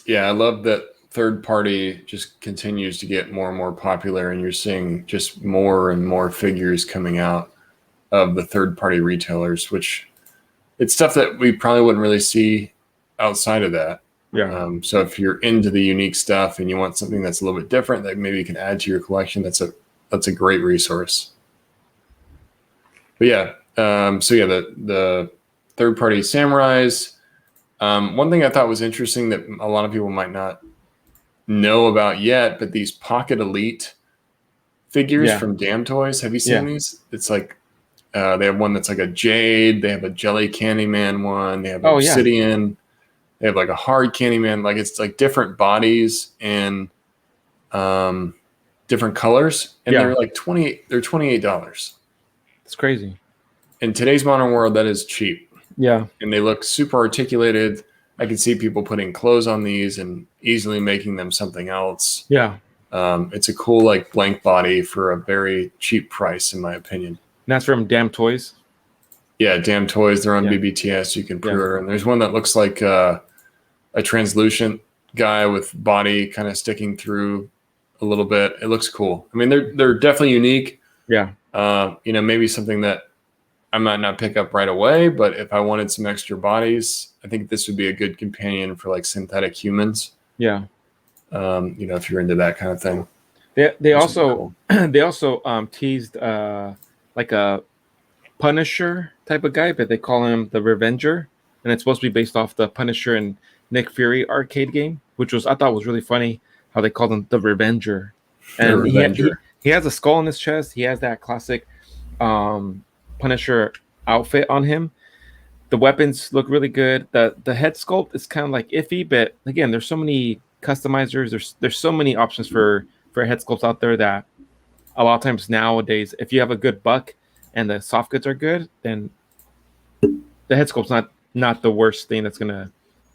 C: Yeah, I love that third party just continues to get more and more popular, and you're seeing just more and more figures coming out of the third party retailers, which it's stuff that we probably wouldn't really see outside of that.
B: Yeah.
C: So if you're into the unique stuff and you want something that's a little bit different that maybe you can add to your collection, that's a great resource. But yeah, the third party samurais. One thing I thought was interesting that a lot of people might not know about yet, but these Pocket Elite figures from Damn Toys. Have you seen these? It's like they have one that's like a Jade. They have a Jelly Candyman one. They have Obsidian. They have like a hard Candyman. Like it's like different bodies and different colors, and they're like $28.
B: It's crazy.
C: In today's modern world, that is cheap.
B: Yeah.
C: And they look super articulated. I can see people putting clothes on these and easily making them something else.
B: Yeah.
C: It's a cool like blank body for a very cheap price, in my opinion.
B: And that's from Damn Toys.
C: Yeah, Damn Toys. They're on BBTS. You can pre-order. And there's one that looks like a translucent guy with body kind of sticking through a little bit. It looks cool. I mean, they're definitely unique.
B: Yeah.
C: Maybe something that I might not pick up right away, but if I wanted some extra bodies, I think this would be a good companion for like synthetic humans.
B: Yeah.
C: If you're into that kind of thing.
B: They also teased like a Punisher type of guy, but they call him the Revenger, and it's supposed to be based off the Punisher and Nick Fury arcade game, which I thought was really funny how they called him the Revenger. And he has a skull in his chest. He has that classic Punisher outfit on him. The weapons look really good. The head sculpt is kind of like iffy, but again, there's so many customizers. There's so many options for head sculpts out there that a lot of times nowadays, if you have a good buck and the soft goods are good, then the head sculpt's not the worst thing that's gonna,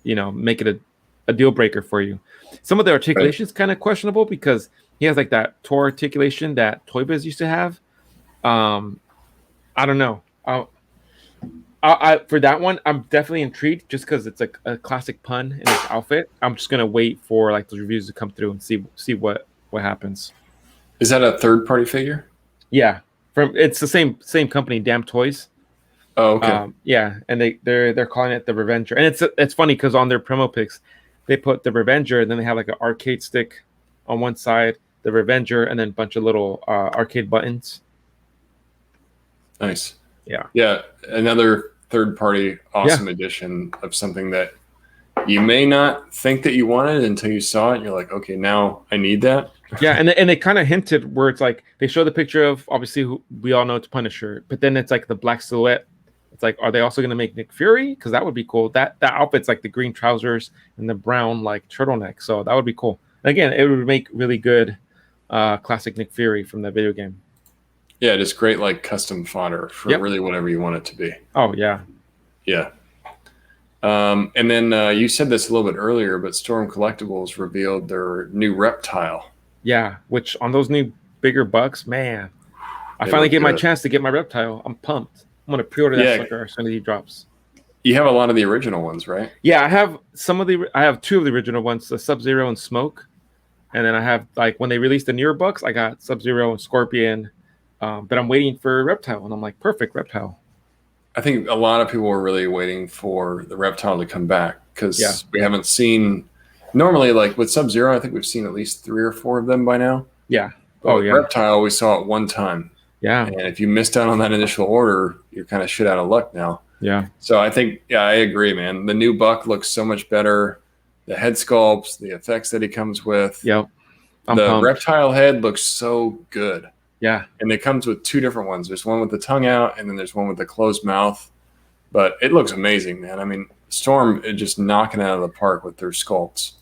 B: make it a deal breaker for you. Some of the articulation is kind of questionable because he has like that toe articulation that Toy Biz used to have. I don't know. I for that one, I'm definitely intrigued just because it's like a classic pun in his outfit. I'm just gonna wait for like those reviews to come through and see what happens.
C: Is that a third-party figure?
B: Yeah, it's the same company, Damn Toys.
C: Oh, okay.
B: Yeah, and they're calling it the Revenger, and it's funny because on their promo pics, they put the Revenger, and then they have like an arcade stick on one side, the Revenger, and then a bunch of little arcade buttons.
C: Nice.
B: Yeah.
C: Another third-party awesome edition of something that you may not think that you wanted until you saw it. And you're like, okay, now I need that.
B: Yeah, and they kind of hinted where it's like they show the picture of obviously who we all know it's Punisher, but then it's like the black silhouette. It's like, are they also going to make Nick Fury? Because that would be cool. That outfit's like the green trousers and the brown like turtleneck, so that would be cool. And again, it would make really good classic Nick Fury from that video game.
C: Yeah, just great like custom fodder for really whatever you want it to be.
B: Oh yeah.
C: Yeah. And then you said this a little bit earlier, but Storm Collectibles revealed their new Reptile.
B: Yeah, which on those new bigger bucks, man, I finally get my chance to get my Reptile. I'm pumped. I'm gonna pre-order that sucker as soon as he drops.
C: You have a lot of the original ones, right?
B: Yeah, I have I have two of the original ones, the Sub-Zero and Smoke, and then I have like when they released the newer bucks, I got Sub-Zero and Scorpion. But I'm waiting for Reptile, and I'm like, perfect, Reptile.
C: I think a lot of people are really waiting for the Reptile to come back because we haven't seen. Normally, like with Sub-Zero, I think we've seen at least 3 or 4 of them by now.
B: Yeah.
C: But with Reptile, we saw it one time.
B: Yeah.
C: And if you missed out on that initial order, you're kind of shit out of luck now.
B: Yeah.
C: So I think, I agree, man. The new buck looks so much better. The head sculpts, the effects that he comes with.
B: Yep.
C: The Reptile head looks so good.
B: Yeah.
C: And it comes with 2 different ones. There's one with the tongue out, and then there's one with the closed mouth. But it looks amazing, man. I mean, Storm is just knocking it out of the park with their sculpts.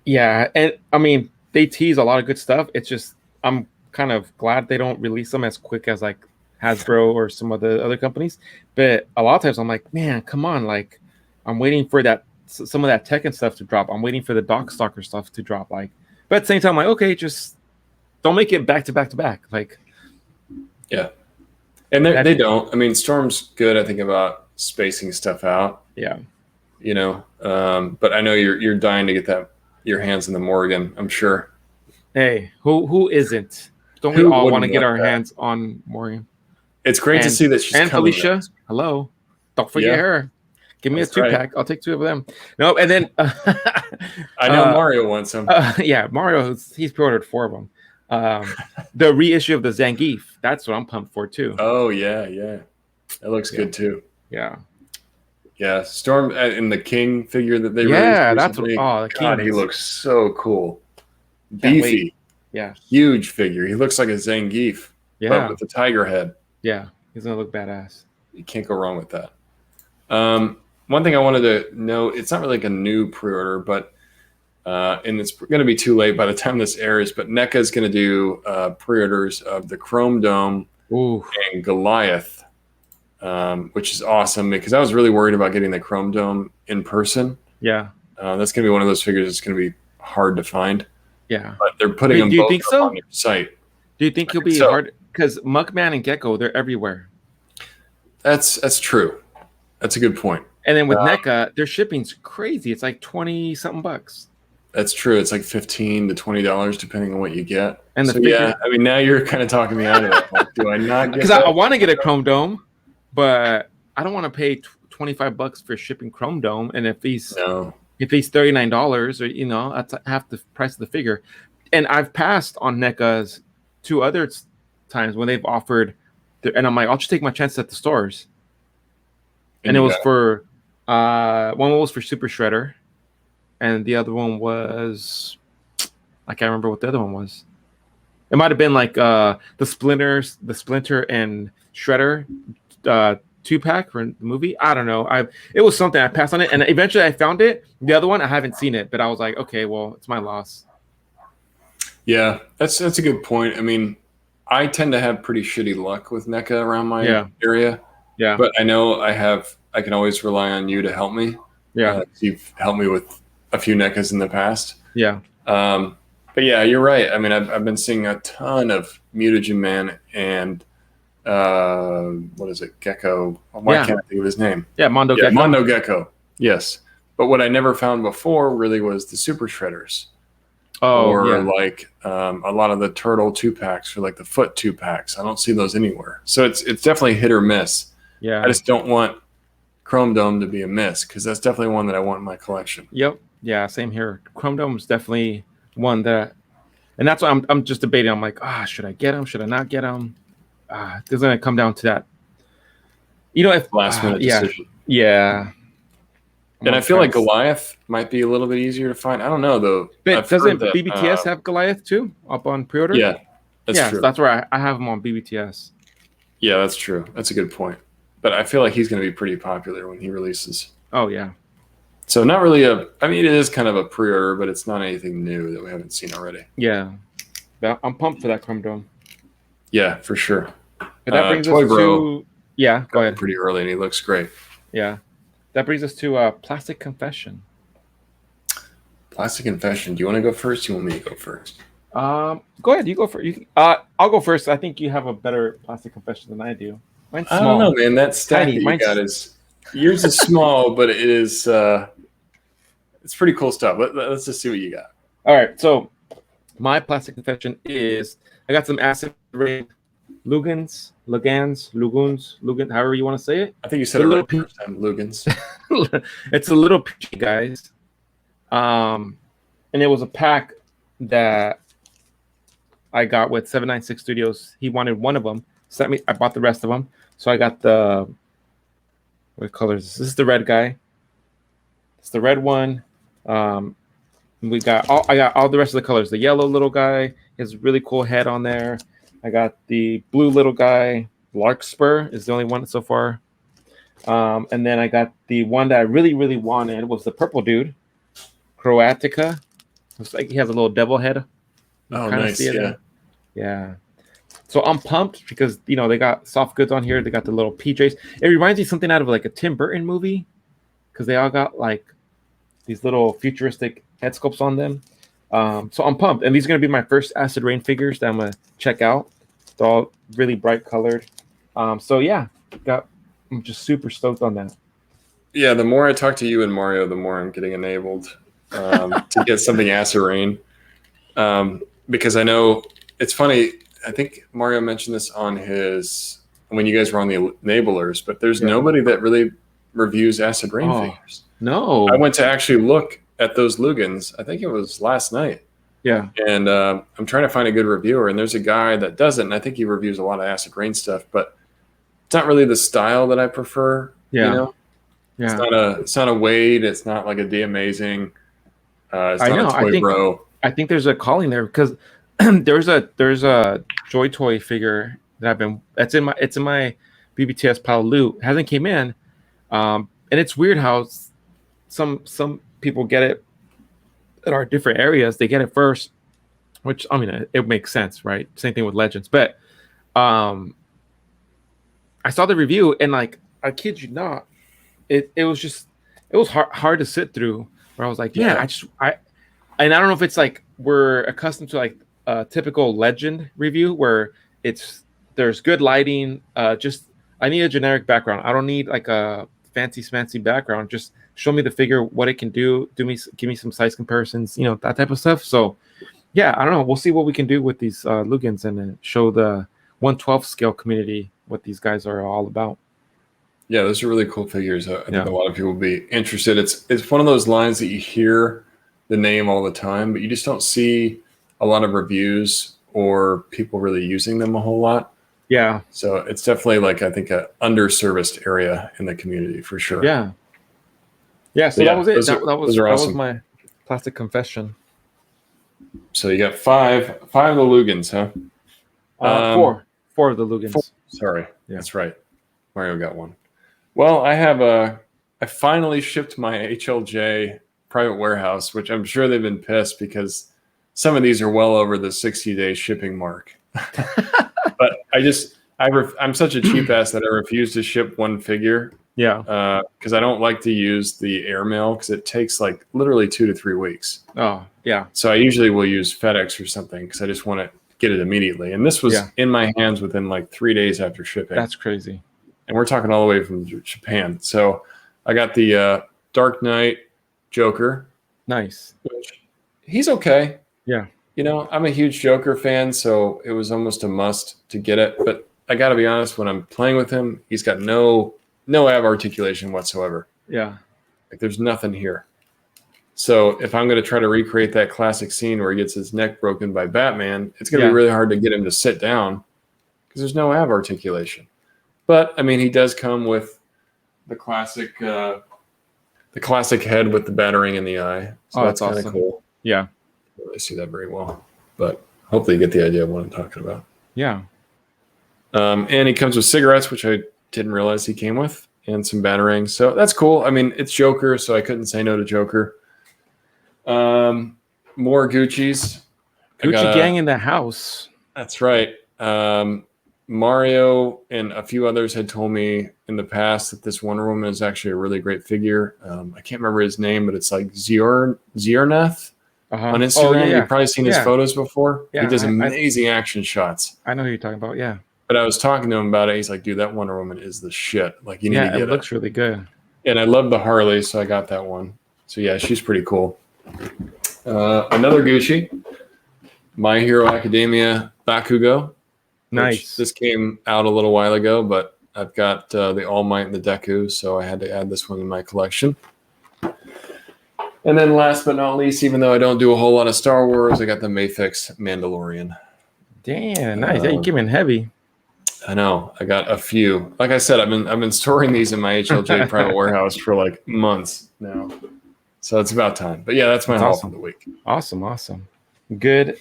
B: Yeah. And I mean, they tease a lot of good stuff. It's just, I'm kind of glad they don't release them as quick as like Hasbro or some of the other companies. But a lot of times I'm like, man, come on. Like, I'm waiting for some of that Tekken stuff to drop. I'm waiting for the Darkstalker stuff to drop. Like, but at the same time, I'm like, okay, just don't make it back to back to back. Like,
C: yeah. And they don't. I mean, Storm's good, I think, about spacing stuff out.
B: Yeah.
C: But I know you're dying to get your hands in the Morgan, I'm sure.
B: Hey, who isn't? Don't we all want to get our hands on Morgan?
C: It's great to see that she's
B: and
C: coming.
B: Felicia. Hello. Don't forget her. Give me a 2-pack. I'll take 2 of them. No, and then
C: I know Mario wants some.
B: Yeah, Mario, he's pre-ordered 4 of them. The reissue of the Zangief, that's what I'm pumped for too.
C: Oh yeah. That looks good too.
B: Yeah.
C: Storm and the King figure that they released
B: that's
C: recently.
B: the
C: God,
B: King
C: he looks so cool.
B: Can't
C: Beefy.
B: wait. Yeah.
C: Huge figure. He looks like a Zangief.
B: Yeah.
C: But with the tiger head.
B: Yeah. He's gonna look badass.
C: You can't go wrong with that. One thing I wanted to note, it's not really like a new pre-order, but and it's going to be too late by the time this airs, but NECA is going to do pre-orders of the Chrome Dome and Goliath, which is awesome because I was really worried about getting the Chrome Dome in person.
B: Yeah.
C: That's going to be one of those figures that's going to be hard to find.
B: Yeah.
C: But they're putting them both up on their site.
B: Do you think he'll be hard? Because Muckman and Gecko, they're everywhere.
C: That's true. That's a good point.
B: And then with NECA, their shipping's crazy. It's like $20-something.
C: That's true. It's like $15 to $20 depending on what you get.
B: And
C: I mean, now you're kind of talking me out of it. Like, do I not get?
B: Because I want to get a Chrome Dome, but I don't want to pay $25 for shipping Chrome Dome. And if he's $39, or that's half the price of the figure. And I've passed on NECA's 2 other times when they've offered, and I'm like, I'll just take my chance at the stores. And it was for one was for Super Shredder, and the other one was I can't remember what the other one was. It might have been like the Splinter and Shredder 2-pack for the movie. I don't know. It was something. I passed on it, and eventually I found it. The other one, I haven't seen it, but I was like, okay, well, it's my loss.
C: Yeah, that's a good point. I mean, I tend to have pretty shitty luck with NECA around my area.
B: Yeah.
C: But I know I can always rely on you to help me.
B: Yeah.
C: You've helped me with a few NECAs in the past.
B: Yeah.
C: But yeah, you're right. I mean, I've been seeing a ton of Mutagen Man and what is it? Gecko. Why can't I think of his name?
B: Yeah, Mondo Gecko.
C: Mondo Gecko. Yes. But what I never found before really was the Super Shredders. Like a lot of the turtle 2-packs or like the foot 2-packs. I don't see those anywhere. So it's definitely hit or miss.
B: Yeah.
C: I just don't want Chrome Dome to be a miss because that's definitely one that I want in my collection.
B: Yep. Yeah, same here. Chrome Dome is definitely one that, and that's why I'm just debating. I'm like, should I get him? Should I not get him? It's gonna come down to that. If
C: Last minute decision.
B: Yeah.
C: And I feel like Goliath might be a little bit easier to find. I don't know though.
B: But doesn't BBTS have Goliath too up on pre-order?
C: Yeah, that's true.
B: So that's where I have him on BBTS.
C: Yeah, that's true. That's a good point. But I feel like he's going to be pretty popular when he releases.
B: Oh yeah.
C: So not really I mean, it is kind of a pre-order, but it's not anything new that we haven't seen already.
B: Yeah. But I'm pumped for that Chrome Dome.
C: Yeah, for sure.
B: But that brings us to go ahead.
C: Pretty early, and he looks great.
B: Yeah. That brings us to Plastic Confession.
C: Plastic Confession. Do you want to go first? Do you want me to go first?
B: Go ahead. You go first. I'll go first. I think you have a better Plastic Confession than I do. Mine's small.
C: I don't know, man. That stack that you got is yours is small, but it is it's pretty cool stuff. Let's just see what you got.
B: All right. So my Plastic Confession is I got some acid rain Lugans, however you want to say it.
C: I think you said it right the first time, Lugans.
B: It's a little peachy, guys. And it was a pack that I got with 796 Studios. He wanted one of them. Sent me. I bought the rest of them. So I got what color is this? This is the red guy. It's the red one. I got all the rest of the colors. The yellow little guy has a really cool head on there. I got the blue little guy. Larkspur is the only one so far. And then I got the one that I really, really wanted was the purple dude, Croatica. Looks like he has a little devil head.
C: Oh, nice.
B: Yeah. So I'm pumped because, they got soft goods on here. They got the little PJs. It reminds me of something out of like a Tim Burton movie because they all got like these little futuristic head sculpts on them. So I'm pumped. And these are going to be my first Acid Rain figures that I'm going to check out. They're all really bright colored. So yeah, I'm just super stoked on that.
C: Yeah, the more I talk to you and Mario, the more I'm getting enabled to get something Acid Rain. Because I know it's funny. I think Mario mentioned this on when you guys were on the enablers, but there's nobody that really reviews Acid Rain figures.
B: No.
C: I went to actually look at those Lugans. I think it was last night.
B: Yeah.
C: And I'm trying to find a good reviewer, and there's a guy that does it, and I think he reviews a lot of Acid Rain stuff, but it's not really the style that I prefer.
B: Yeah.
C: Yeah. It's not a Wade. It's not like a D Amazing. It's not a Toy Bro.
B: I think there's a calling there because there's a Joy Toy figure that it's in my BBTS pile of loot. It hasn't came in. And it's weird how some people get it that are different areas. They get it first, which I mean it makes sense, right? Same thing with Legends. But I saw the review and like I kid you not, it was hard to sit through. Where I was like, and I don't know if it's like we're accustomed to like a typical Legend review where there's good lighting. Just I need a generic background. I don't need like a fancy smancy background. Just show me the figure, what it can do. Give me some size comparisons, that type of stuff. So yeah, I don't know. We'll see what we can do with these Lugans and show the 1/12 scale community what these guys are all about.
C: Yeah, those are really cool figures. I think a lot of people will be interested. It's one of those lines that you hear the name all the time, but you just don't see a lot of reviews or people really using them a whole lot.
B: Yeah.
C: So it's definitely like I think a underserviced area in the community for sure.
B: Yeah. Yeah. So that was it. That
C: awesome.
B: was my Plastic Confession.
C: So you got five of the Lugans, huh?
B: Four of the Lugans.
C: Sorry. Yeah. That's right. Mario got one. Well, I finally shipped my HLJ private warehouse, which I'm sure they've been pissed because some of these are well over the 60-day shipping mark. But I'm such a cheap ass that I refuse to ship one figure.
B: Yeah.
C: Because I don't like to use the airmail because it takes like literally 2 to 3 weeks.
B: Oh, yeah.
C: So I usually will use FedEx or something because I just want to get it immediately. And this was in my hands within like 3 days after shipping.
B: That's crazy.
C: And we're talking all the way from Japan. So I got the Dark Knight Joker.
B: Nice.
C: Which he's okay.
B: Yeah.
C: You know, I'm a huge Joker fan, so it was almost a must to get it. But I got to be honest, when I'm playing with him, he's got no ab articulation whatsoever.
B: Yeah.
C: Like there's nothing here. So if I'm going to try to recreate that classic scene where he gets his neck broken by Batman, it's going to be really hard to get him to sit down because there's no ab articulation. But I mean, he does come with the classic head with the battering in the eye. So that's kind of
B: awesome.
C: cool.
B: Yeah.
C: I don't really see that very well, but hopefully you get the idea of what I'm talking about.
B: Yeah.
C: And he comes with cigarettes, which I didn't realize he came with, and some batarangs. So that's cool. I mean, it's Joker, so I couldn't say no to Joker. More Gucci's.
B: Gucci gang in the house.
C: That's right. Mario and a few others had told me in the past that this Wonder Woman is actually a really great figure. I can't remember his name, but it's like Ziornath on Instagram.
B: Oh, yeah.
C: You've probably seen his photos before.
B: Yeah,
C: he does amazing action shots.
B: I know who you're talking about. Yeah.
C: But I was talking to him about it. He's like, dude, that Wonder Woman is the shit. Like, you need to get it.
B: It looks really good.
C: And I love the Harley, so I got that one. So, yeah, she's pretty cool. Another Gucci, My Hero Academia Bakugo.
B: Nice.
C: This came out a little while ago, but I've got the All Might and the Deku, so I had to add this one in my collection. And then last but not least, even though I don't do a whole lot of Star Wars, I got the Mafex Mandalorian.
B: Damn, nice. You came in heavy.
C: I know. I got a few. Like I said, I've been storing these in my HLJ private warehouse for like months now. So it's about time. But yeah, that's my haul for the week.
B: Awesome. Good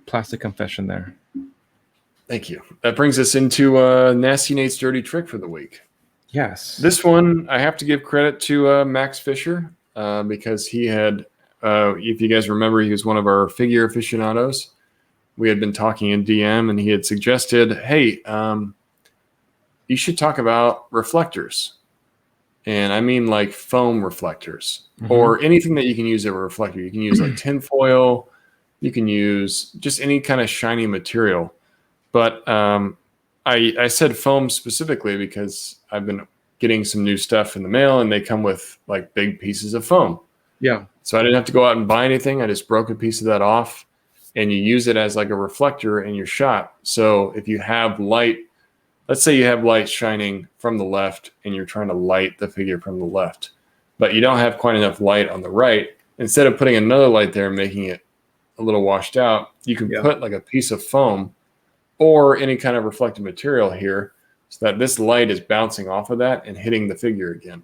B: plastic confession there.
C: Thank you. That brings us into Nasty Nate's Dirty Trick for the week.
B: Yes.
C: This one, I have to give credit to Max Fisher because he had, if you guys remember, he was one of our figure aficionados. We had been talking in DM and he had suggested, hey, you should talk about reflectors. And I mean like foam reflectors or anything that you can use as a reflector. You can use like tin foil. You can use just any kind of shiny material. But I said foam specifically because I've been getting some new stuff in the mail and they come with like big pieces of foam.
B: Yeah.
C: So I didn't have to go out and buy anything. I just broke a piece of that off and you use it as like a reflector in your shot. So if you have light, let's say you have light shining from the left and you're trying to light the figure from the left, but you don't have quite enough light on the right, instead of putting another light there and making it a little washed out, you can put like a piece of foam or any kind of reflective material here so that this light is bouncing off of that and hitting the figure again.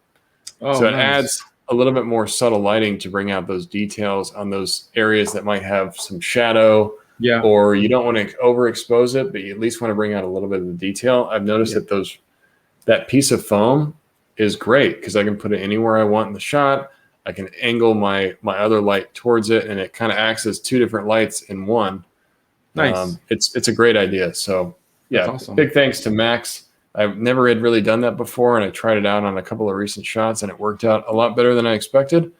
C: So it adds a little bit more subtle lighting to bring out those details on those areas that might have some shadow or you don't want to overexpose it, but you at least want to bring out a little bit of the detail. I've noticed that that piece of foam is great because I can put it anywhere I want in the shot. I can angle my other light towards it and it kind of acts as two different lights in one.
B: Nice.
C: It's a great idea. So yeah,
B: awesome.
C: Big thanks to Max. I've never had really done that before, and I tried it out on a couple of recent shots, and it worked out a lot better than I expected.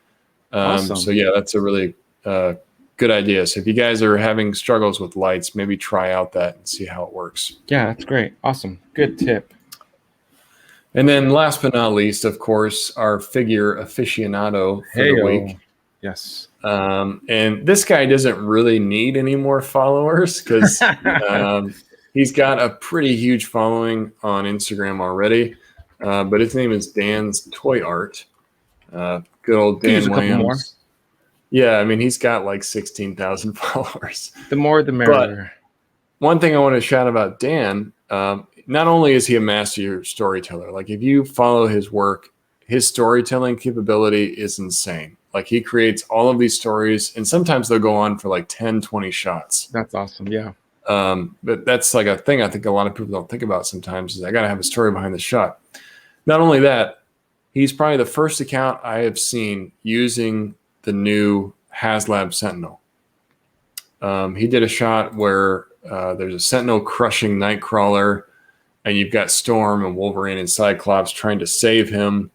B: Awesome.
C: So yeah, that's a really good idea. So if you guys are having struggles with lights, maybe try out that and see how it works.
B: Yeah, that's great. Awesome. Good tip.
C: And then last but not least, of course, our figure aficionado for the week.
B: Yes.
C: And this guy doesn't really need any more followers because he's got a pretty huge following on Instagram already. But his name is Dan's Toy Art. Good old Dan Williams. More. Yeah, I mean, he's got like 16,000 followers.
B: The more, the merrier.
C: But one thing I want to shout about Dan, not only is he a master storyteller, like if you follow his work, his storytelling capability is insane. Like he creates all of these stories and sometimes they'll go on for like 10, 20 shots.
B: That's awesome. Yeah.
C: But that's like a thing I think a lot of people don't think about sometimes is I got to have a story behind the shot. Not only that, he's probably the first account I have seen using the new HasLab Sentinel. He did a shot where there's a Sentinel crushing Nightcrawler, and you've got Storm and Wolverine and Cyclops trying to save him.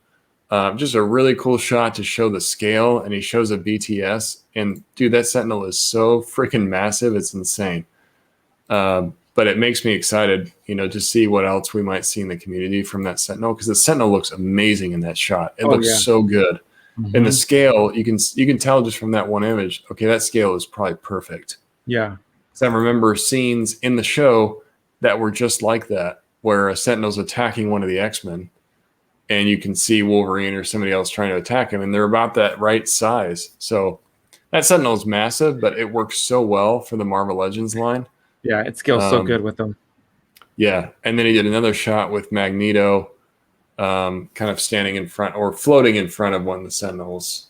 C: Just a really cool shot to show the scale, and he shows a BTS. And dude, that Sentinel is so freaking massive, it's insane. But it makes me excited, to see what else we might see in the community from that Sentinel, because the Sentinel looks amazing in that shot. It looks so good. Mm-hmm. And the scale, you can tell just from that one image, okay, that scale is probably perfect.
B: Yeah.
C: So I remember scenes in the show that were just like that, where a Sentinel's attacking one of the X-Men, and you can see Wolverine or somebody else trying to attack him, and they're about that right size. So that Sentinel is massive, but it works so well for the Marvel Legends line.
B: Yeah, it scales so good with them.
C: Yeah, and then he did another shot with Magneto, kind of standing in front or floating in front of one of the Sentinels.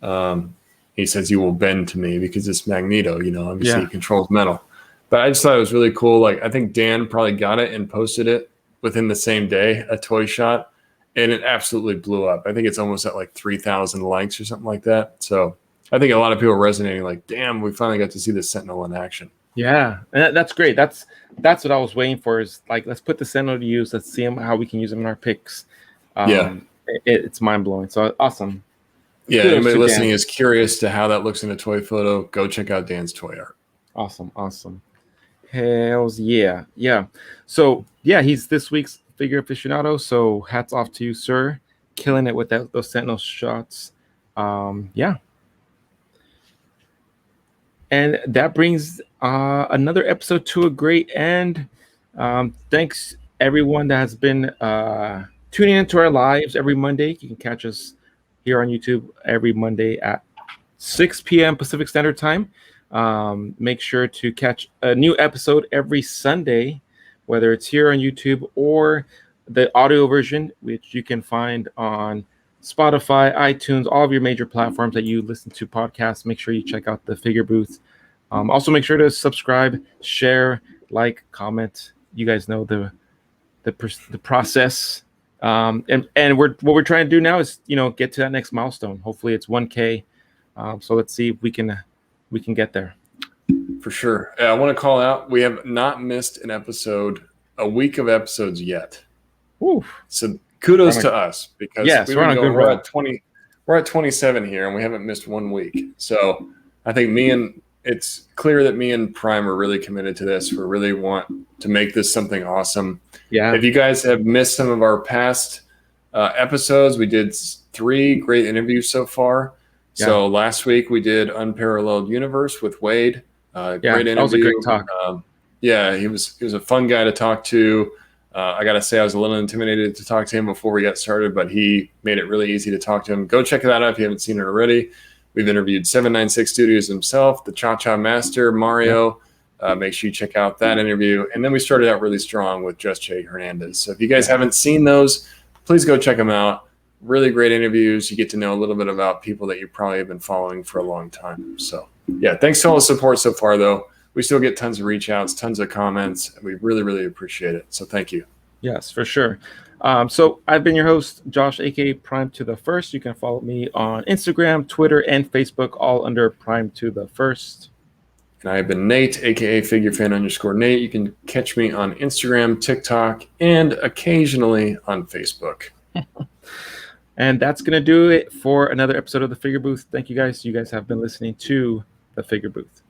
C: He says, "You will bend to me," because it's Magneto. Obviously he controls metal. But I just thought it was really cool. Like, I think Dan probably got it and posted it within the same day, a toy shot, and it absolutely blew up. I think it's almost at like 3,000 likes or something like that. So I think a lot of people are resonating, like, damn, we finally got to see the Sentinel in action.
B: Yeah, and that's great. That's what I was waiting for, is like, let's put the Sentinel to use. Let's see how we can use them in our picks. It's mind-blowing. So awesome.
C: Yeah, anybody listening is curious to how that looks in a toy photo, go check out Dan's toy art.
B: Awesome. Hells yeah. So he's this week's Figure Aficionado. So hats off to you, sir. Killing it with those Sentinel shots. And that brings another episode to a great end. Thanks everyone that has been tuning into our lives every Monday. You can catch us here on YouTube every Monday at 6 p.m. Pacific Standard Time. Make sure to catch a new episode every Sunday, whether it's here on YouTube or the audio version, which you can find on Spotify, iTunes, all of your major platforms that you listen to podcasts. Make sure you check out the Figure Booth. Also, make sure to subscribe, share, like, comment. You guys know the process. And what we're trying to do now is get to that next milestone. Hopefully, it's 1K. So let's see if we can get there.
C: For sure. I want to call out, we have not missed a week of episodes yet.
B: Oof.
C: So kudos to us, because
B: we're
C: at 20. We're at 27 here, and we haven't missed 1 week. So I think it's clear that me and Prime are really committed to this. We really want to make this something awesome.
B: Yeah.
C: If you guys have missed some of our past episodes, we did 3 great interviews so far. Yeah. So last week we did Unparalleled Universe with Wade. Great interview.
B: That was a great talk.
C: He was a fun guy to talk to. I got to say, I was a little intimidated to talk to him before we got started, but he made it really easy to talk to him. Go check that out if you haven't seen it already. We've interviewed 796 Studios himself, the Cha-Cha Master, Mario. Make sure you check out that interview. And then we started out really strong with Just Jay Hernandez. So if you guys haven't seen those, please go check them out. Really great interviews. You get to know a little bit about people that you probably have been following for a long time. So, thanks to all the support so far, though. We still get tons of reach outs, tons of comments. We really, really appreciate it. So thank you.
B: Yes, for sure. So I've been your host, Josh, aka Prime to the First. You can follow me on Instagram, Twitter, and Facebook, all under Prime to the First.
C: And I've been Nate, aka FigureFan_Nate. You can catch me on Instagram, TikTok, and occasionally on Facebook.
B: And that's going to do it for another episode of The Figure Booth. Thank you guys. You guys have been listening to The Figure Booth.